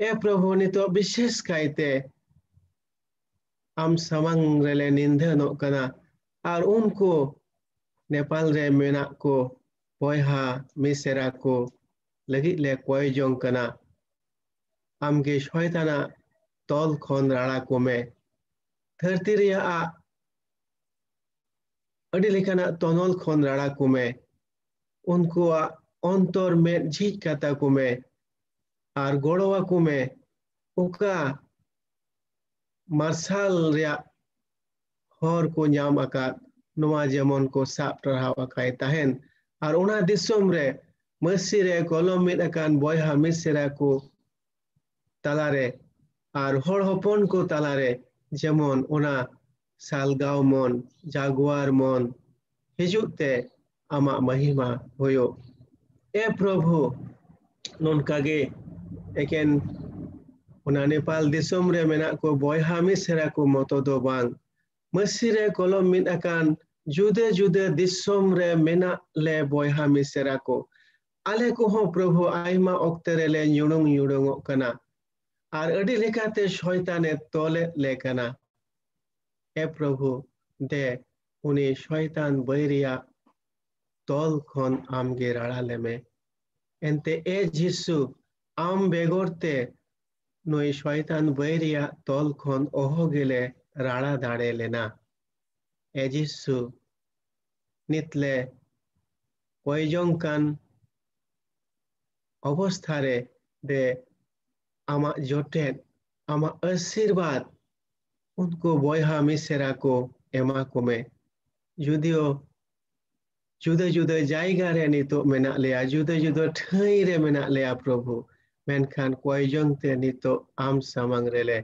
ए प्रभु नितो विशेष कायते आम समंग रेले निंदनो कना आर उनको नेपाल रे मेना को बोयहा मिसेरा को लगी ले कोय जोंग कना आमगे शयताना तोल खन राड़ा को में धरती रिया अडी लेकाना तोनल खन राड़ा को में उनको अंतर में झीज काता को में आर गोड़वा को में उका मार्शल रिया हर को ᱧᱟᱢ अकाद नवा जेमन को साब टराव अकाय ताहेन आर उना दिसोम रे मसी रे कलम मिद अकान बोयहा मिसेरा को तालारे आर हर हपन को तालारे जेमन उना सालगाव मन जागुआर मन हिजुते आमा महिमा होयो ए प्रभु नोनकागे एकेन उना नेपाल दिसोम रे मेना को बोयहा मिसेरा को मतो दो बांग मसीरे कलम मिद अकान जुदे जुदे दिसोम रे मेना ले बोयहा मिसेरा को आले को हो प्रभु आइमा ओक्ते रे ले ᱧᱩᱲᱩᱝ ᱧᱩᱲᱩᱝᱚᱜ कना आर अडी लेकाते शयताने तोले लेकना ए प्रभु दे उनी शयतान बैरिया तोल खन आमगे राड़ा लेमे एंते ए जीसु आम बेगोरते नोई शयतान बैरिया तोल खन ओहो गेले राड़ा दाड़े लेना ए जीसु नितले कोयजोंकान अवस्था रे दे आमा जोटेन आमा आशीर्वाद उनको बोयहा मिसेरा को एमा को में जुदियो जुदा-जुदा जायगा रे नितो मेना लेया जुदा-जुदा ठाई रे मेना लेया प्रभु मेनखान कयजन ते नितो आम सामांग रेले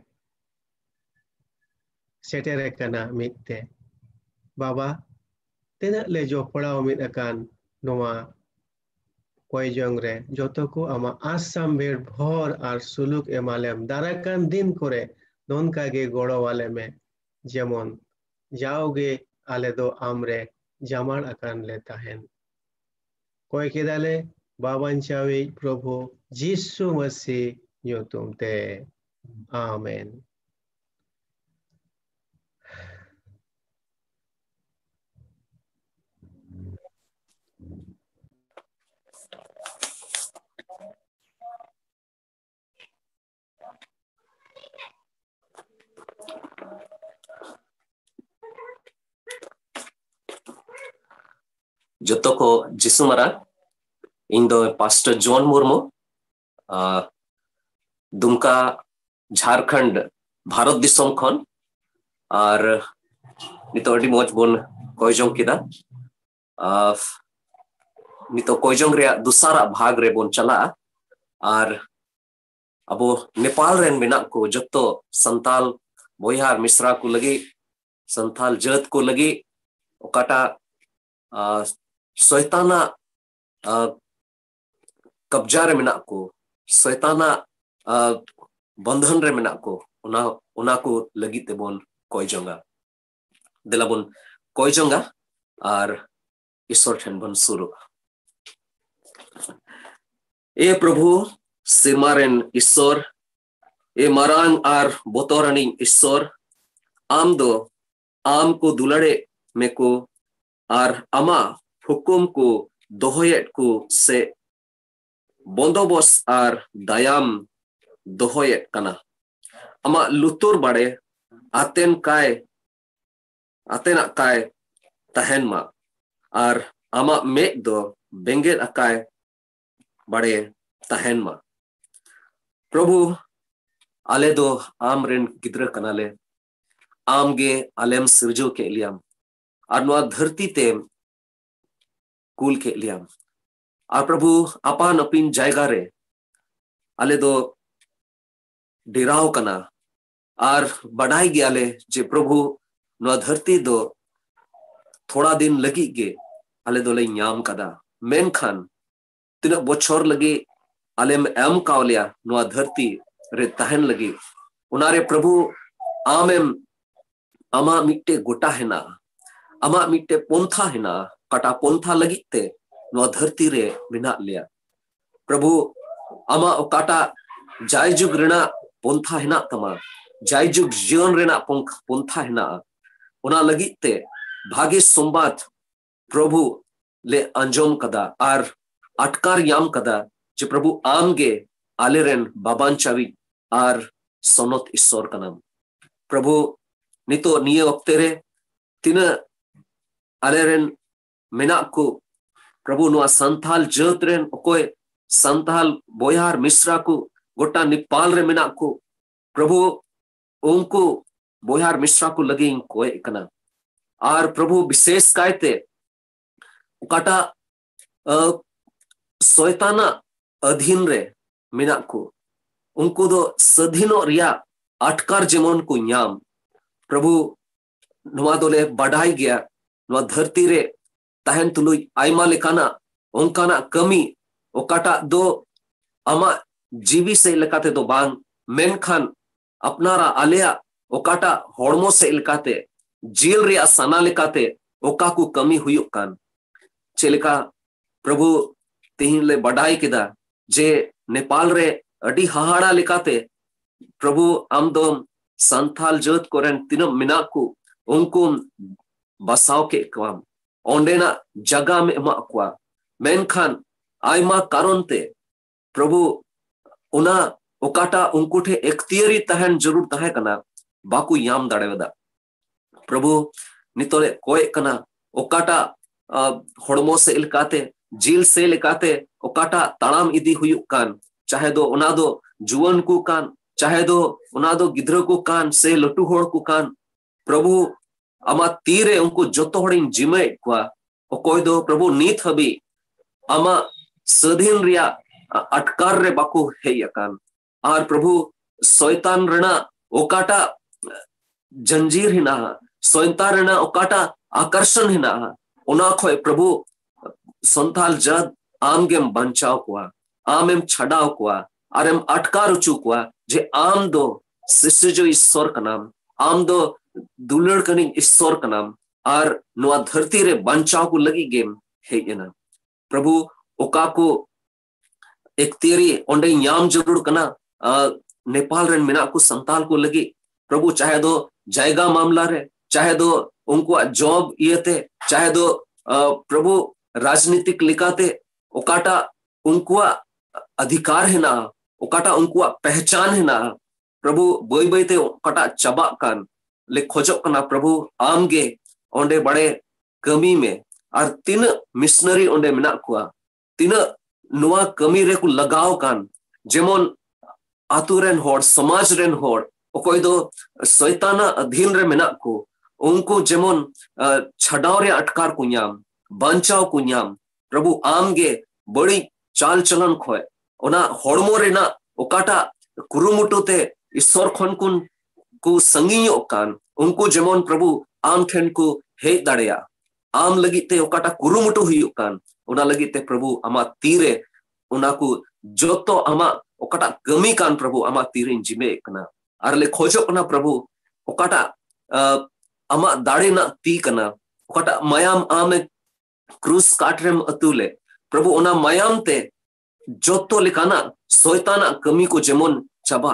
सेटेरे कना मिते बाबा तेना ले जोपड़ाव मिद अकान नोआ कयजन रे जतो को आमा आसाम बेर भर आर सुलुक एमालेम दाराकान दिन करे नोनका गे गड़ो वाले में जेमन जाओगे आले दो आमरे जामार अकान ले ताहेन कोई केदाले बाबान चावी प्रभु यीशु मसीह nyutum te amen. जतो को जिसु मरा इन दो पास्टर जॉन मुर्मू दुमका झारखंड भारत दिसम खन और नितो अडी मोज बोन कोयजोंग किदा नितो कोयजोंग रे दुसारा भाग रे बोन चला और अबो नेपाल रेन मेना को जतो संताल बोयार मिश्रा को लगी संताल जत को लगी ओकाटा शैताना कब्जा रे मेना को शैताना बंधन रे मेना को उना को लगी ते बोन कोयजोंगा दिला बोन कोयजोंगा और ईश्वर ठन बोन सुरु ए प्रभु सिमारेन ईश्वर ए मरांग आर बोतोरानी ईश्वर आम दो आम को दुलाड़े में को आर अमा हुकुम को दोहयत को से बंदोबस आर दायाम दोहयत कना अमा लुतुर बाड़े आतेन काय तहन मा आर अमा मेक दो बेंगेल अकाय बाड़े तहन मा प्रभु आले दो आम रेन गिद्र कनाले आम गे आलेम सिरजो के लियाम और नुआ धरती ते कूल के लियाम और प्रभु अपान अपिन जायगा रे आले दो डेराव कना और बढ़ाई गया ले जे प्रभु नुआ धरती दो थोड़ा दिन लगी गे आले दो ले न्याम कदा मेन खान तीन बोछोर लगी आले में एम कावलिया नुआ धरती रे तहन लगी उनारे प्रभु आमेम अमा मिट्टे गोटा हेना अमा मिट्टे पोंथा हेना कटा पोंथा लगी ते नुआ धरती रे मिना लिया प्रभु अमा काटा जायजुग रेना पोंथा हेना तमा जायजुग जीवन रेना पोंथा हेना उना लगी ते भागे सोमबात प्रभु ले अंजोम कदा आर अटकार याम कदा जे प्रभु आम गे आलेरेन बाबान चावी आर सोनत ईश्वर कनम प्रभु नितो निये वक्ते रे तीन आलेरेन मेना को प्रभु नुआ संथाल जत रेन ओकोय संथाल बोयार मिश्रा को गोटा नेपाल रे मेना को प्रभु उनको बोयार मिश्रा को लगे कोय कना आर प्रभु विशेष कायते उकाटा शैताना अधीन रे मेना को उनको दो सधीनो रिया अटकार जेमन को न्याम प्रभु नुआ दोले बढ़ाई गया नुआ धरती रे तहन तुलुई आयमा लेकाना ओंकाना कमी ओकाटा दो अमा जीवी से लेकाते दो बांग मेनखान अपनारा आलिया ओकाटा होड़मो से लेकाते जील रिया सना लेकाते ओका को कमी हुयुक कान चेलेका प्रभु तिहिन ले बढ़ाई किदा जे नेपाल रे अडी हाहाड़ा लेकाते प्रभु आमदोम संथाल जत कोरेन तीन मिना को उनको बसाव के काम ओंडेना जगह में एमा अक्वा मेनखान आयमा कारण ते प्रभु उना ओकाटा उनकुठे एक्तियरी तहन जरूर तहे कना बाकू याम दाड़ेवदा प्रभु नितोले कोय कना ओकाटा होड़मो से इलकाते जील से लेकाते ओकाटा ताड़ाम इदी हुयुक कान चाहे दो उना दो जुवन को कान चाहे दो उना दो गिद्र को कान से लटू होड़ को कान प्रभु अमा तीरे उनको जोतो होड़िन जिमे क्वा ओकोय दो प्रभु नीत हबी आमा सधीन रिया अटकार रे बाको हेयकान आर प्रभु शैतान रेना ओकाटा जंजीर हिना शैतान रेना ओकाटा आकर्षण हिना ओना खोय प्रभु संताल जद आमगेम बंचाव कुआ आमेम छडाव कुआ आरेम अटकार उचू कुआ जे आम दो शिष्य जो ईश्वर का नाम आम दो दुलड़ कनी ईश्वर का नाम आर नुआ धरती रे बंचाव को लगी गेम हेयना प्रभु ओका को एक तेरी ओंडे याम जरूर कना नेपाल रेन मिना को संताल को लगी प्रभु चाहे दो जायगा मामला रे चाहे दो उनको जॉब इयते चाहे दो प्रभु राजनीतिक लिकाते ओकाटा उनको अधिकार है ना ओकाटा उनको पहचान है ना प्रभु बोई बोईते ओकाटा चबा कान ले खोजो कना प्रभु आमगे ओंडे बड़े कमी में और तीन मिशनरी ओंडे मिना कुआ तीन नुआ कमी रे को लगाव कान जेमोन आतु रेन होड़ समाज रेन होड़ ओकोय दो शैताना अधीन रे मिना को उनको जेमोन छडाव रे अटकार को न्याम बंचाव को न्याम प्रभु आमगे बड़ी चाल चलन खोय ओना होड़मो रे ना ओकाटा कुरुमुटुते ईश्वर खन कुन को संगियो कान उनको जेमोन प्रभु आम ठेन को हे दाड़ेया आम लगिते ओकाटा कुरुमुटु हुई कान ओना लगिते प्रभु आमा तीरे ओना को जोतो आमा ओकाटा गमी कान प्रभु आमा तीरे जिमे कना आरले खोजो कना प्रभु ओकाटा आमा दाड़े ना ती कना ओकाटा मायाम आमे क्रूस काटरेम अतुले प्रभु ओना मायाम ते जोतो लिकाना शैताना कमी को जेमोन चबा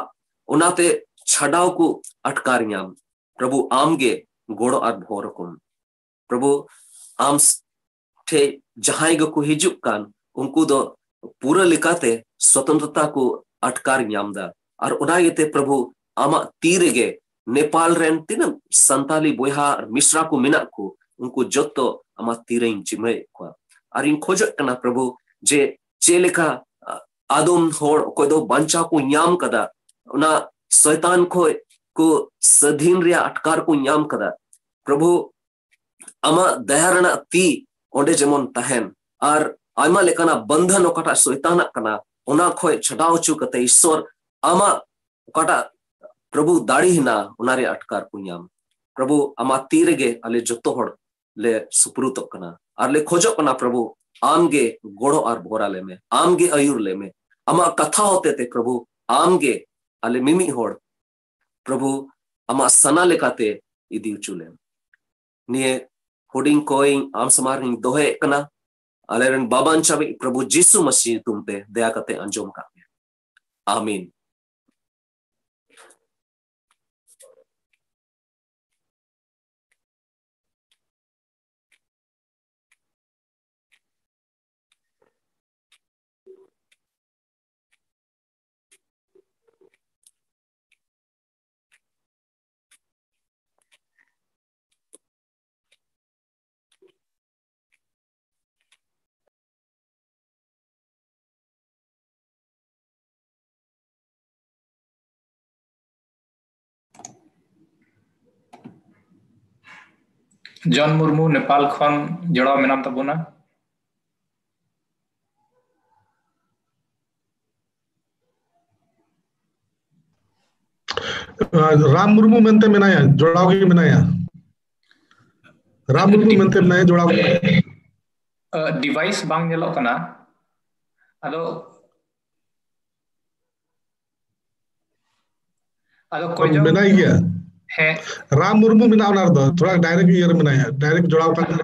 ओनाते छडाव को अटकार न्याम प्रभु आमगे गोड़ो आर भोरकुम प्रभु आम ठे जहां को हिजुक कान उनको दो पूरा लिकाते स्वतंत्रता को अटकार न्यामदा और उनायते प्रभु आमा तीरेगे नेपाल रेन तीन संताली बोहा मिश्रा को मिना को उनको जोतो आमा तीरे जिमे को और इन खोज कना प्रभु जे चेलिका आदम होड़ कोई दो बंचा को न्याम कदा उना शैतान को सधीन रिया अटकार को न्याम कदा प्रभु आमा दयारना ती ओंडे जेमोन तहन और आयमा लेकाना बंधन ओकाटा शैताना कना ओना खोय छडाव चु कते ईश्वर आमा ओकाटा प्रभु दाड़ी हिना उनारे अटकार को न्याम प्रभु आमा तीरेगे अले जतो होड़ ले सुपुरुतो कना और ले खोजो कना प्रभु आमगे गोड़ो और भोरा ले में आमगे अयुर ले में आमा कथा होते थे प्रभु आमगे अले मिमी होड़ प्रभु आमा सना लेकाते इदी उचुले निये होडिंग कोइंग आम समारिंग दोहे कना अलेरन बाबान चाबी प्रभु जीसु मसीह तुमते दया कते अंजोम का आमीन जॉन मुर्मू नेपाल खन जड़ाव मेनाम तबोना राम मुर्मू मेनते मेनाया जोड़ाव की मेनाया राम मुर्मू मेनते मेनाया जोड़ाव डिवाइस बांग नेलो कना आदो कोई जो मेनाई गया है राम मुर्मू मिना उनार दो थोड़ा डायरेक्ट ईयर मिनाया डायरेक्ट जोड़ाव का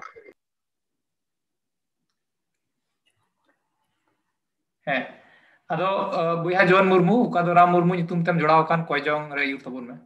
है आदो बुया जॉन मुर्मू का दो राम मुर्मू तुम तम जोड़ाव कान कोई जोंग रे यू तबुन में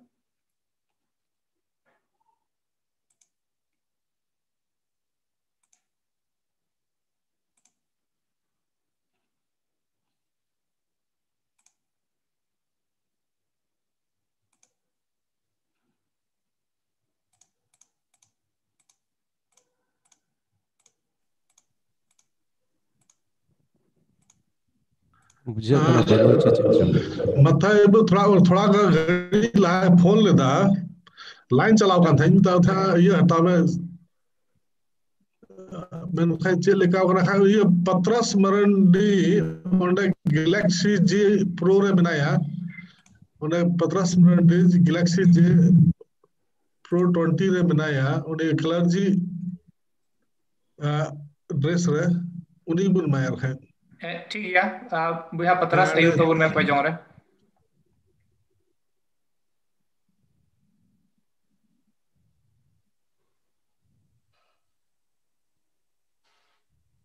मथा थोड़ा थोड़ा घड़ी ला फोन लेदा लाइन चलाव कान था ये हटावे menkhai cek leka kena khai iya Patras Marandi onde Galaxy J Pro re menaya onde Patras Marandi Galaxy J Pro 20 re menaya onde clergy dress re uni bun mayar khai ठीक है बुया पतरस अयु तो में पे जों रे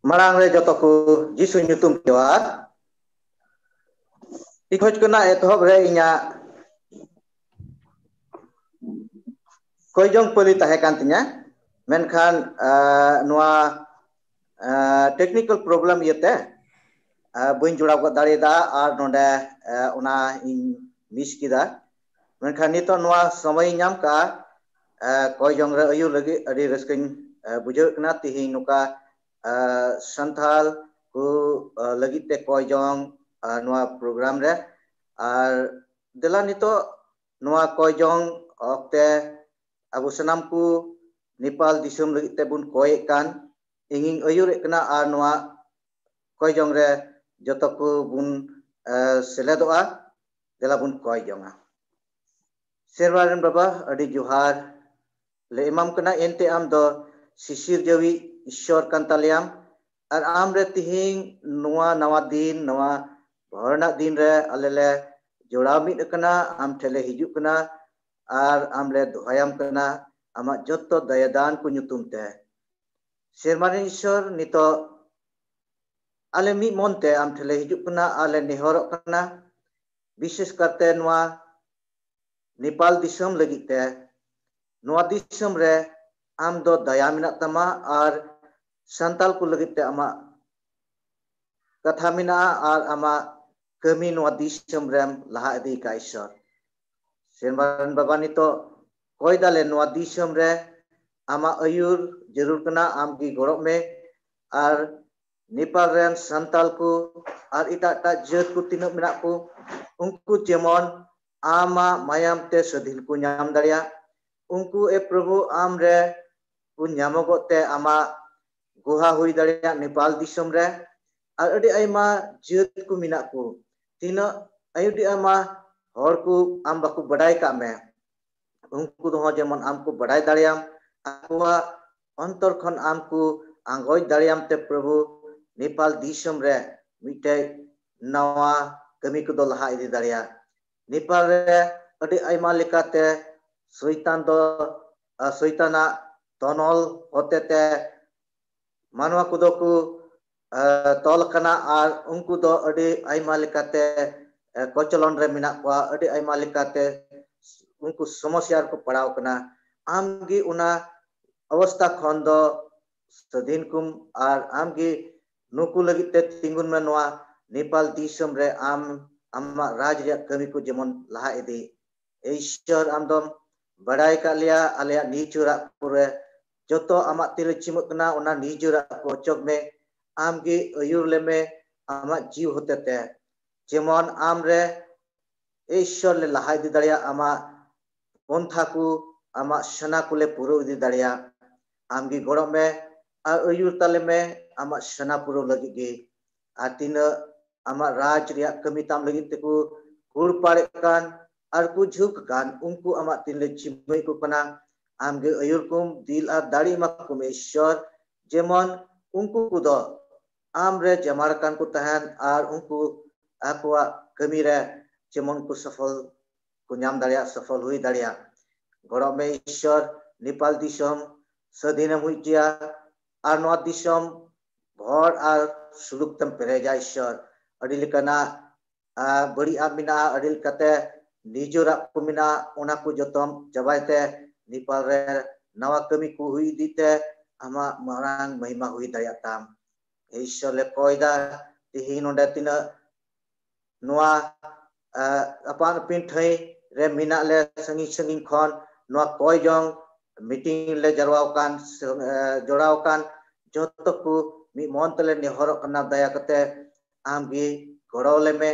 marang re joto ku Jisu nyutum joar ikhoj kena etohob re inya koijong poli tahe kan tinya menkhan noa technical problem yete buin jura ko dari da ar nonde ona in miss kida menkhan nito noa samay nyam ka koijong re ayu lagi adi reskin bujur kena tihi nuka santhal ku lagi te koijong noa program re ar dela nito noa koijong okte abu sanam ku Nepal disum lagi te bun koek kan ingin ayur kena ar noa koijong re joto ku bun seledoa dela bun koijonga serwaran baba adi johar le imam kena ente am do sisir jawi ishor kantaliam ar amre tihing noa nawa din noa bharna din re alele joramit kena am thele hiju kena ar amle dohayam kena amak joto dayadan ku nyutum te sermarin ishor nito ale mi monte am thele hiju kena ale nehorok kena bishes karte noa Nepal disum lagi te noa disum re am do daya minak tama ar santal ku lagi te ama katha mina ar ama kami noa disum rem laha edi ka ishor sermaran baba nito koi dale noa disum re ama ayur jarur kena am gi gorok me ar Nepal ren santal ku ar ita jet ku tinuk minak ku ungku jemon ama mayam te sedil ku nyam daria ungku prabhu amre ku nyamogot te ama guha hui daria Nepal disum re ar adi aima jet ku minak ku tina ayudi ama hor ku am baku badai ka me ungku do jemon am ku badai dariam akwa ontor khon am ku angoi dariam te prabhu Nepal disum re mite nawa kami ku do laha idi daria Nepal re adi aima lekate soitana tonol hotete manwa kudo ku tol kana ar ungku do adi aima lekate kocholon re minak kwa adi aima lekate ungku somosyar ku padaw kana amgi una awastha khon do sadin kum ar amgi nuku lagi te tingun me noa Nepal disum re amma raj rya kami ku jemon laha idi ishor amdom badai ka lia alia nijura pure joto amak tile chimuk kena ona nijura kocok me amgi ayur leme amak jiw hotete jemon amre ishor le laha idi daria ama pontha ku amak shana kule puru idi daria amgi gorok me ar ayur tale me amak shana puru lagi gi atina amak raj rya kami tam lagi teku kur parekan ar ku jhuk kan ungku amak tinle chimai ku kana amge ayur kum dil ar dari makum ishor jemon ungku kudo amre jamarkan ku tahan ar ungku akwa kami re jemon ku safal ku nyam daria safal hui daria gorok me ishor Nepal disum sadina huijia ar noa disum bhor ar suluk tam pereja ishor adi lekana bari amina adil kate nijura kumina ona ku jotom jabaite Nepal re nawa kami ku hui dite ama marang mahima hui dayatam ishor le koida tihi nonde tina noa apan pin thai re mina le sanging khon noa koijong meeting le jarwakan jorawakan joto ku mi montele ni horok kana daya kate amgi goro leme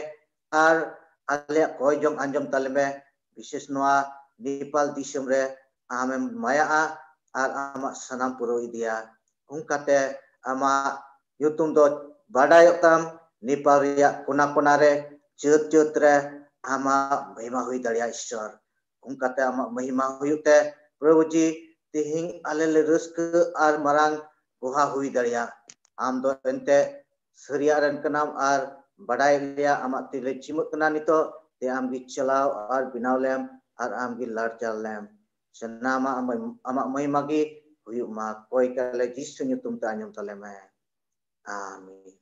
ar ale koijong anjom taleme bishes noa Nepal disum re amem maya ar ama sanam puro idia ungkate ama nyutum do badayok tam Nepal ria kona-kona re chet-chet re ama mahima hui daria Ishwar ungkate ama mahima huyuk te Prabhuji tihing alele rauska ar marang goha hui daria am do ente saria ren kanam ar badai ria ama tile chimut kana nito te am gi chalau ar binaw lem ar am gi lar chal lem senama ama mahima gi huyuk ma koi kale Jisu nyutum ta anyum taleme amin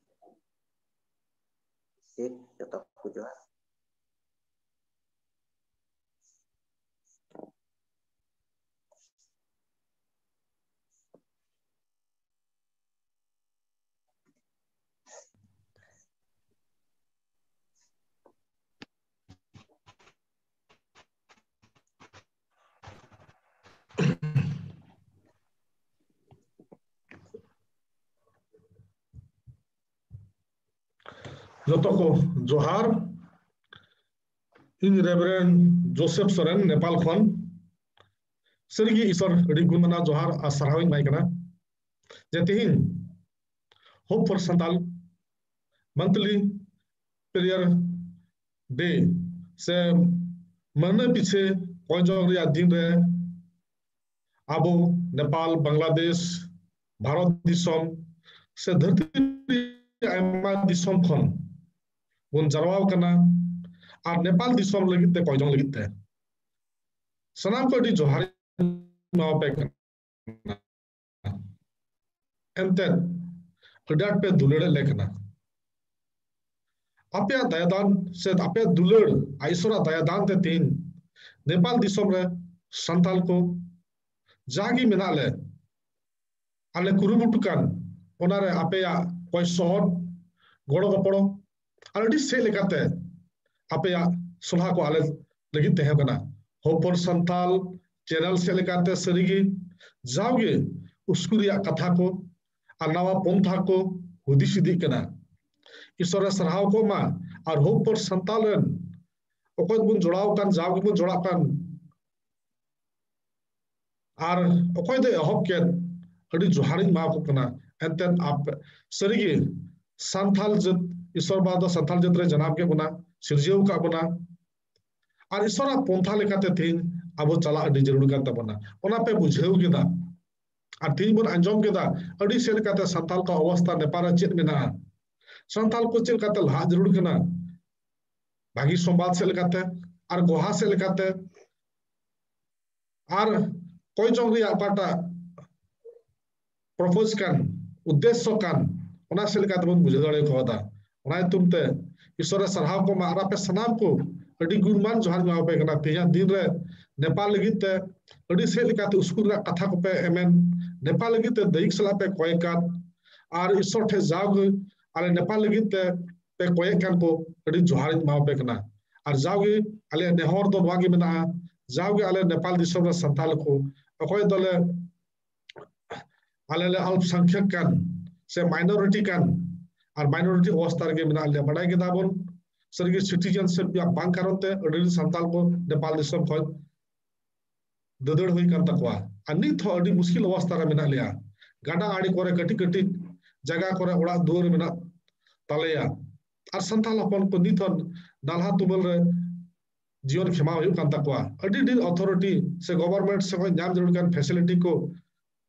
sip jatuh puja Jotoko Johar in Reverend Joseph Soren Nepal khon Sergi Isor Rigumana Johar Asarhawin Maikana Jatihin Hope for Santal monthly prayer day se mana piche pojong ria din re abo Nepal Bangladesh Bharat disom se dharti ayma disom khon bun jarwaw kana ar Nepal disom lagit te pojong lagit te sanam ko di johar ma pe kana ente adat pe dulere lekna apya dayadan se apya duler aisora dayadan te tin Nepal disom re santal ko jagi menale ale kurumutukan onare apya koi sohor goro goporo already se lekate apya sulha ko ale lagi te kana hopor santal channel se lekate serigi jauge uskuriya katha ko anawa pontha ko hudisidi kana isora sarhaw ko ma ar hopor santal ren okoy bun jodaw kan jauge bun jodaw kan ar okoy de hopket adi joharin ma ko kana enten ap serigi santal jat isor bada santal jat re janab ke buna sirjew ka buna ar isora pontha lekate tin abo chala adi jarur kan tabana ona pe bujhew kida ar tin bun anjom kida adi sel kate santal ka awastha Nepal chet mena santal ko chel kate la jarur kana bagi sombad sel kate ar goha sel kate ar koi jong ri apata propose kan uddesho kan ona sel kate bun bujhe dare ko da ona tumte isora sarhaw ko ma ara pe sanam ko adi gurman johar ma pe kana tiya din re Nepal lagi te adi sel kate uskur katha ko pe emen Nepal lagi te daik sala pe koi kan ar isor the jag ale Nepal lagi te pe koi kan ko adi johar ma pe kana ar jauge ale nehor do wagi mena jauge ale Nepal disom ra santal ko okoy dole ale alp sankhyak kan se minority kan ar minority awasthar ge mena le badai ge dabon sergi citizenship ya bang karonte adi santal ko Nepal disom khoj dadar hui kan takwa ani tho adi muskil awasthar mena leya gada adi kore kati kati jaga kore ora dur mena taleya ar santal hopon ko nithon dalha tubal re jion khema hui kan takwa adi din authority se government se ko nyam jarur kan facility ko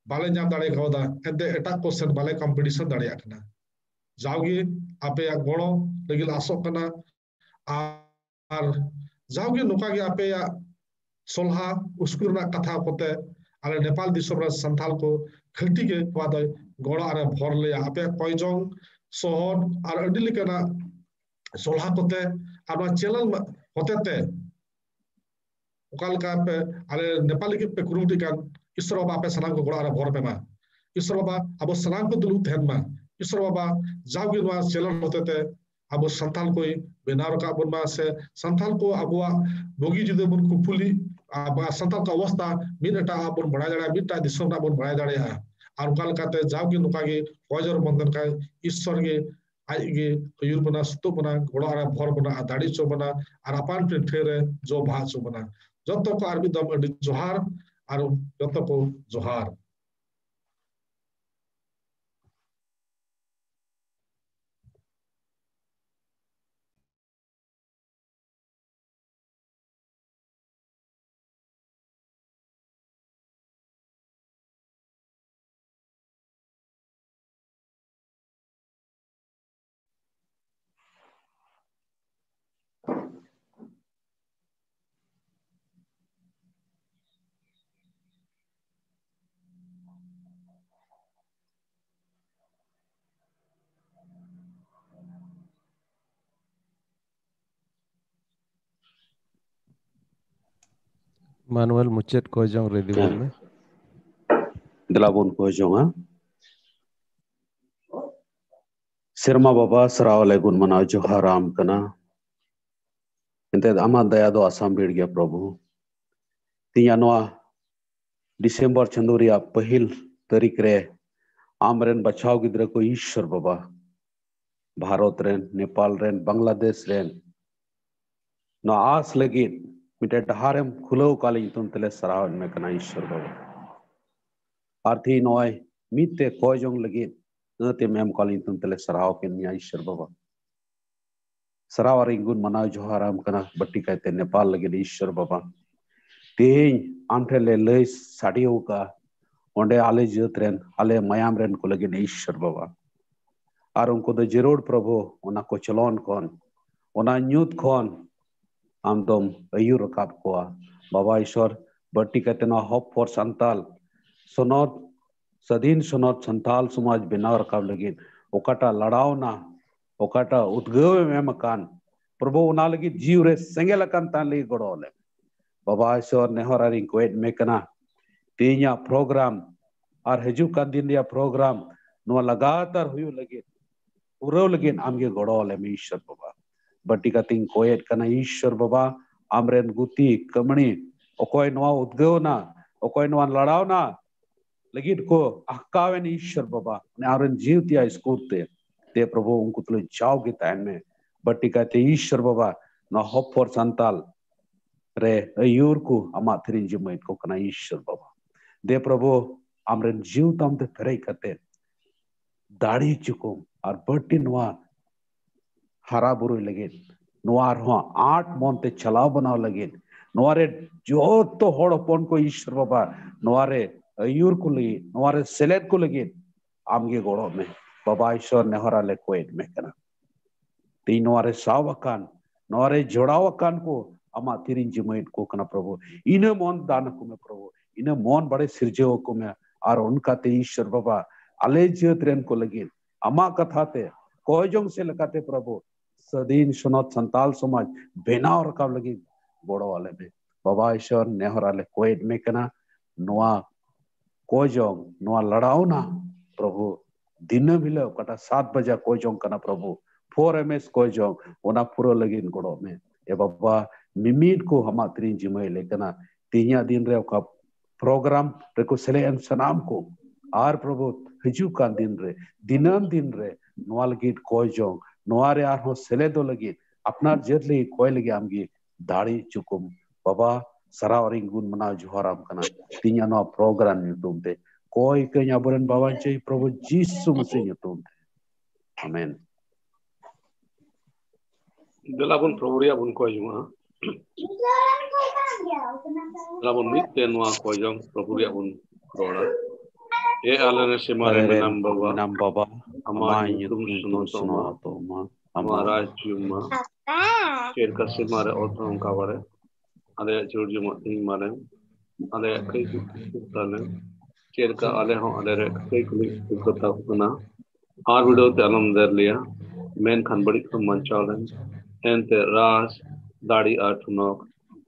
bale nyam dare khawda ente eta question bale competition dare akna jauge ape ya golo legil asok kana ar jauge noka ge ape ya solha uskurna katha kote ale Nepal disom ra santal ko khati ge wadai golo are bhorle ape koijong sohor ar adili kana solha kote ar channel hotete okalka pe ale Nepal ge pe kurumti kan isro ba pe sanam ko golo are bhor pe ma isro ba abo sanam ko dulu then ma isro ba jauge wa channel hotete abo santal koi benar ka bun ma se santal ko abua bogi jude bun kupuli aba santal ka awastha minata abun bada jara mita disom na bun bada jara ha ar kal kate jauge nuka ge hojor bandan ka ishwar ge ai ge yur bana stu bana goda ara bhor bana adadi cho bana ar apan prithere jo bha cho bana joto ko arbi dam adi johar ar joto ko johar Manuel mucet ko jong ready bon me. Delabon ko jonga. Sirma baba sarawale gun mana joharam kana. Ente ama daya do asam bir gya prabhu. Tiya noa December chanduria pahil tarik re amren bachao gidra ko Ishwar baba. Bharat ren, Nepal ren, Bangladesh ren. No as lagi mite daharem khulo kali itun tele sarawan me kana Ishwar baba. Arthi noy mite ko jong lagi nate mem kali itun tele saraw ken ya Ishwar baba. Sarawari gun mana joharam kana batti kaite Nepal lagi Ishwar baba. Tehing antele lay sadio ka onde ale jatren ale mayam ren ko lagi Ishwar baba. Ar unko do jerod prabhu ona ko chalon kon ona nyut kon amdom ayur rakab ko baba Ishwar batti kaite na hope for santal sonot sadin sonot santal samaj binaw rakab lagi okata ladao na okata utgaw me makan prabhu ona lagi jeev re sengel kan tan lagi godole baba Ishwar nehorari koet mekana tinya program ar haju kan din dia program no lagatar huyu lagi uraw lagi amge godole me Ishwar baba batti kating koet kana Ishwar baba amren guti kamani okoy no utgaw na okoy no ladao na lagi ko ahkawen Ishwar baba ne aren jeev tia skurte te prabhu unko tule jao ke time me batti kate Ishwar baba no hope for santal re ayur ku ama thirin jimait ko kana Ishwar baba de prabhu amren jeev tam te ferai kate dadi chukum ar batti noa hara buru lagi noa ho 8 monte chalao banao lagi noa re joto hor hopon ko Ishwar baba noa re ayur ku lagi noa re select ku lagi amge godo me baba Ishwar nehora le koet me kana ti noa re sawakan noa re jodawakan ko ama thirin jimait ko kana prabhu ina mon dana ko me prabhu ina mon bade sirjeo ko me ar unka te Ishwar baba ale jatren ko lagi ama katha te koyjong se lakate prabhu sadin sonot santal samaj benaw rakab lagi bodo wale me baba Ishwar nehora le koet me kana noa koyjong noa ladao na prabhu दिन भिले कटा 7 बजे कोजों कना प्रभु 4 ms कोजों ओना पुरो लगिन गोड़ो में ए बाबा मिमीट को हमा त्रिन जिमे लेकना तिया दिन रे का प्रोग्राम रे को सेले एन सनाम को आर प्रभु हजू का दिन रे नोवाल गिट कोजों नोवारे आर हो सेले दो लगी अपना जेरले कोय लगी आमगी दाढ़ी चुकुम बाबा सरावरिंग गुन मना जोहराम कना तिया नो प्रोग्राम यूट्यूब ते कोई कहीं अबरन बाबा चाहिए प्रभु जीसु मसीह यूट्यूब ते आमेन Delabon proburia bun ko juma Delabon mit tenwa ko jong proburia bun roda e alane semare menam baba ama yutum suno to ma amara juma cher ka semare otron kavare ade jurjuma ting mare ade kai kutale cher ka ale ho ade kai kuli kutta kuna ar video te alam der liya men khan badi ko manchalen ente ras dadi artunok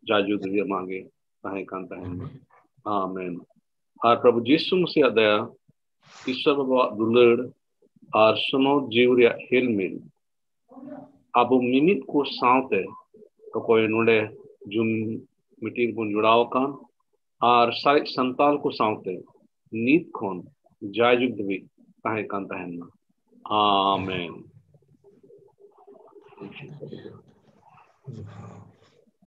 jaju divya mange tahe kan tahen amen ar prabhu jisu masiha daya ishwar baba dulad ar suno jivriya helmil abu minit ko saute to koy node jum meeting bun judao kan ar sai santal ko saute nit khon jaju divya tahe kan tahen amen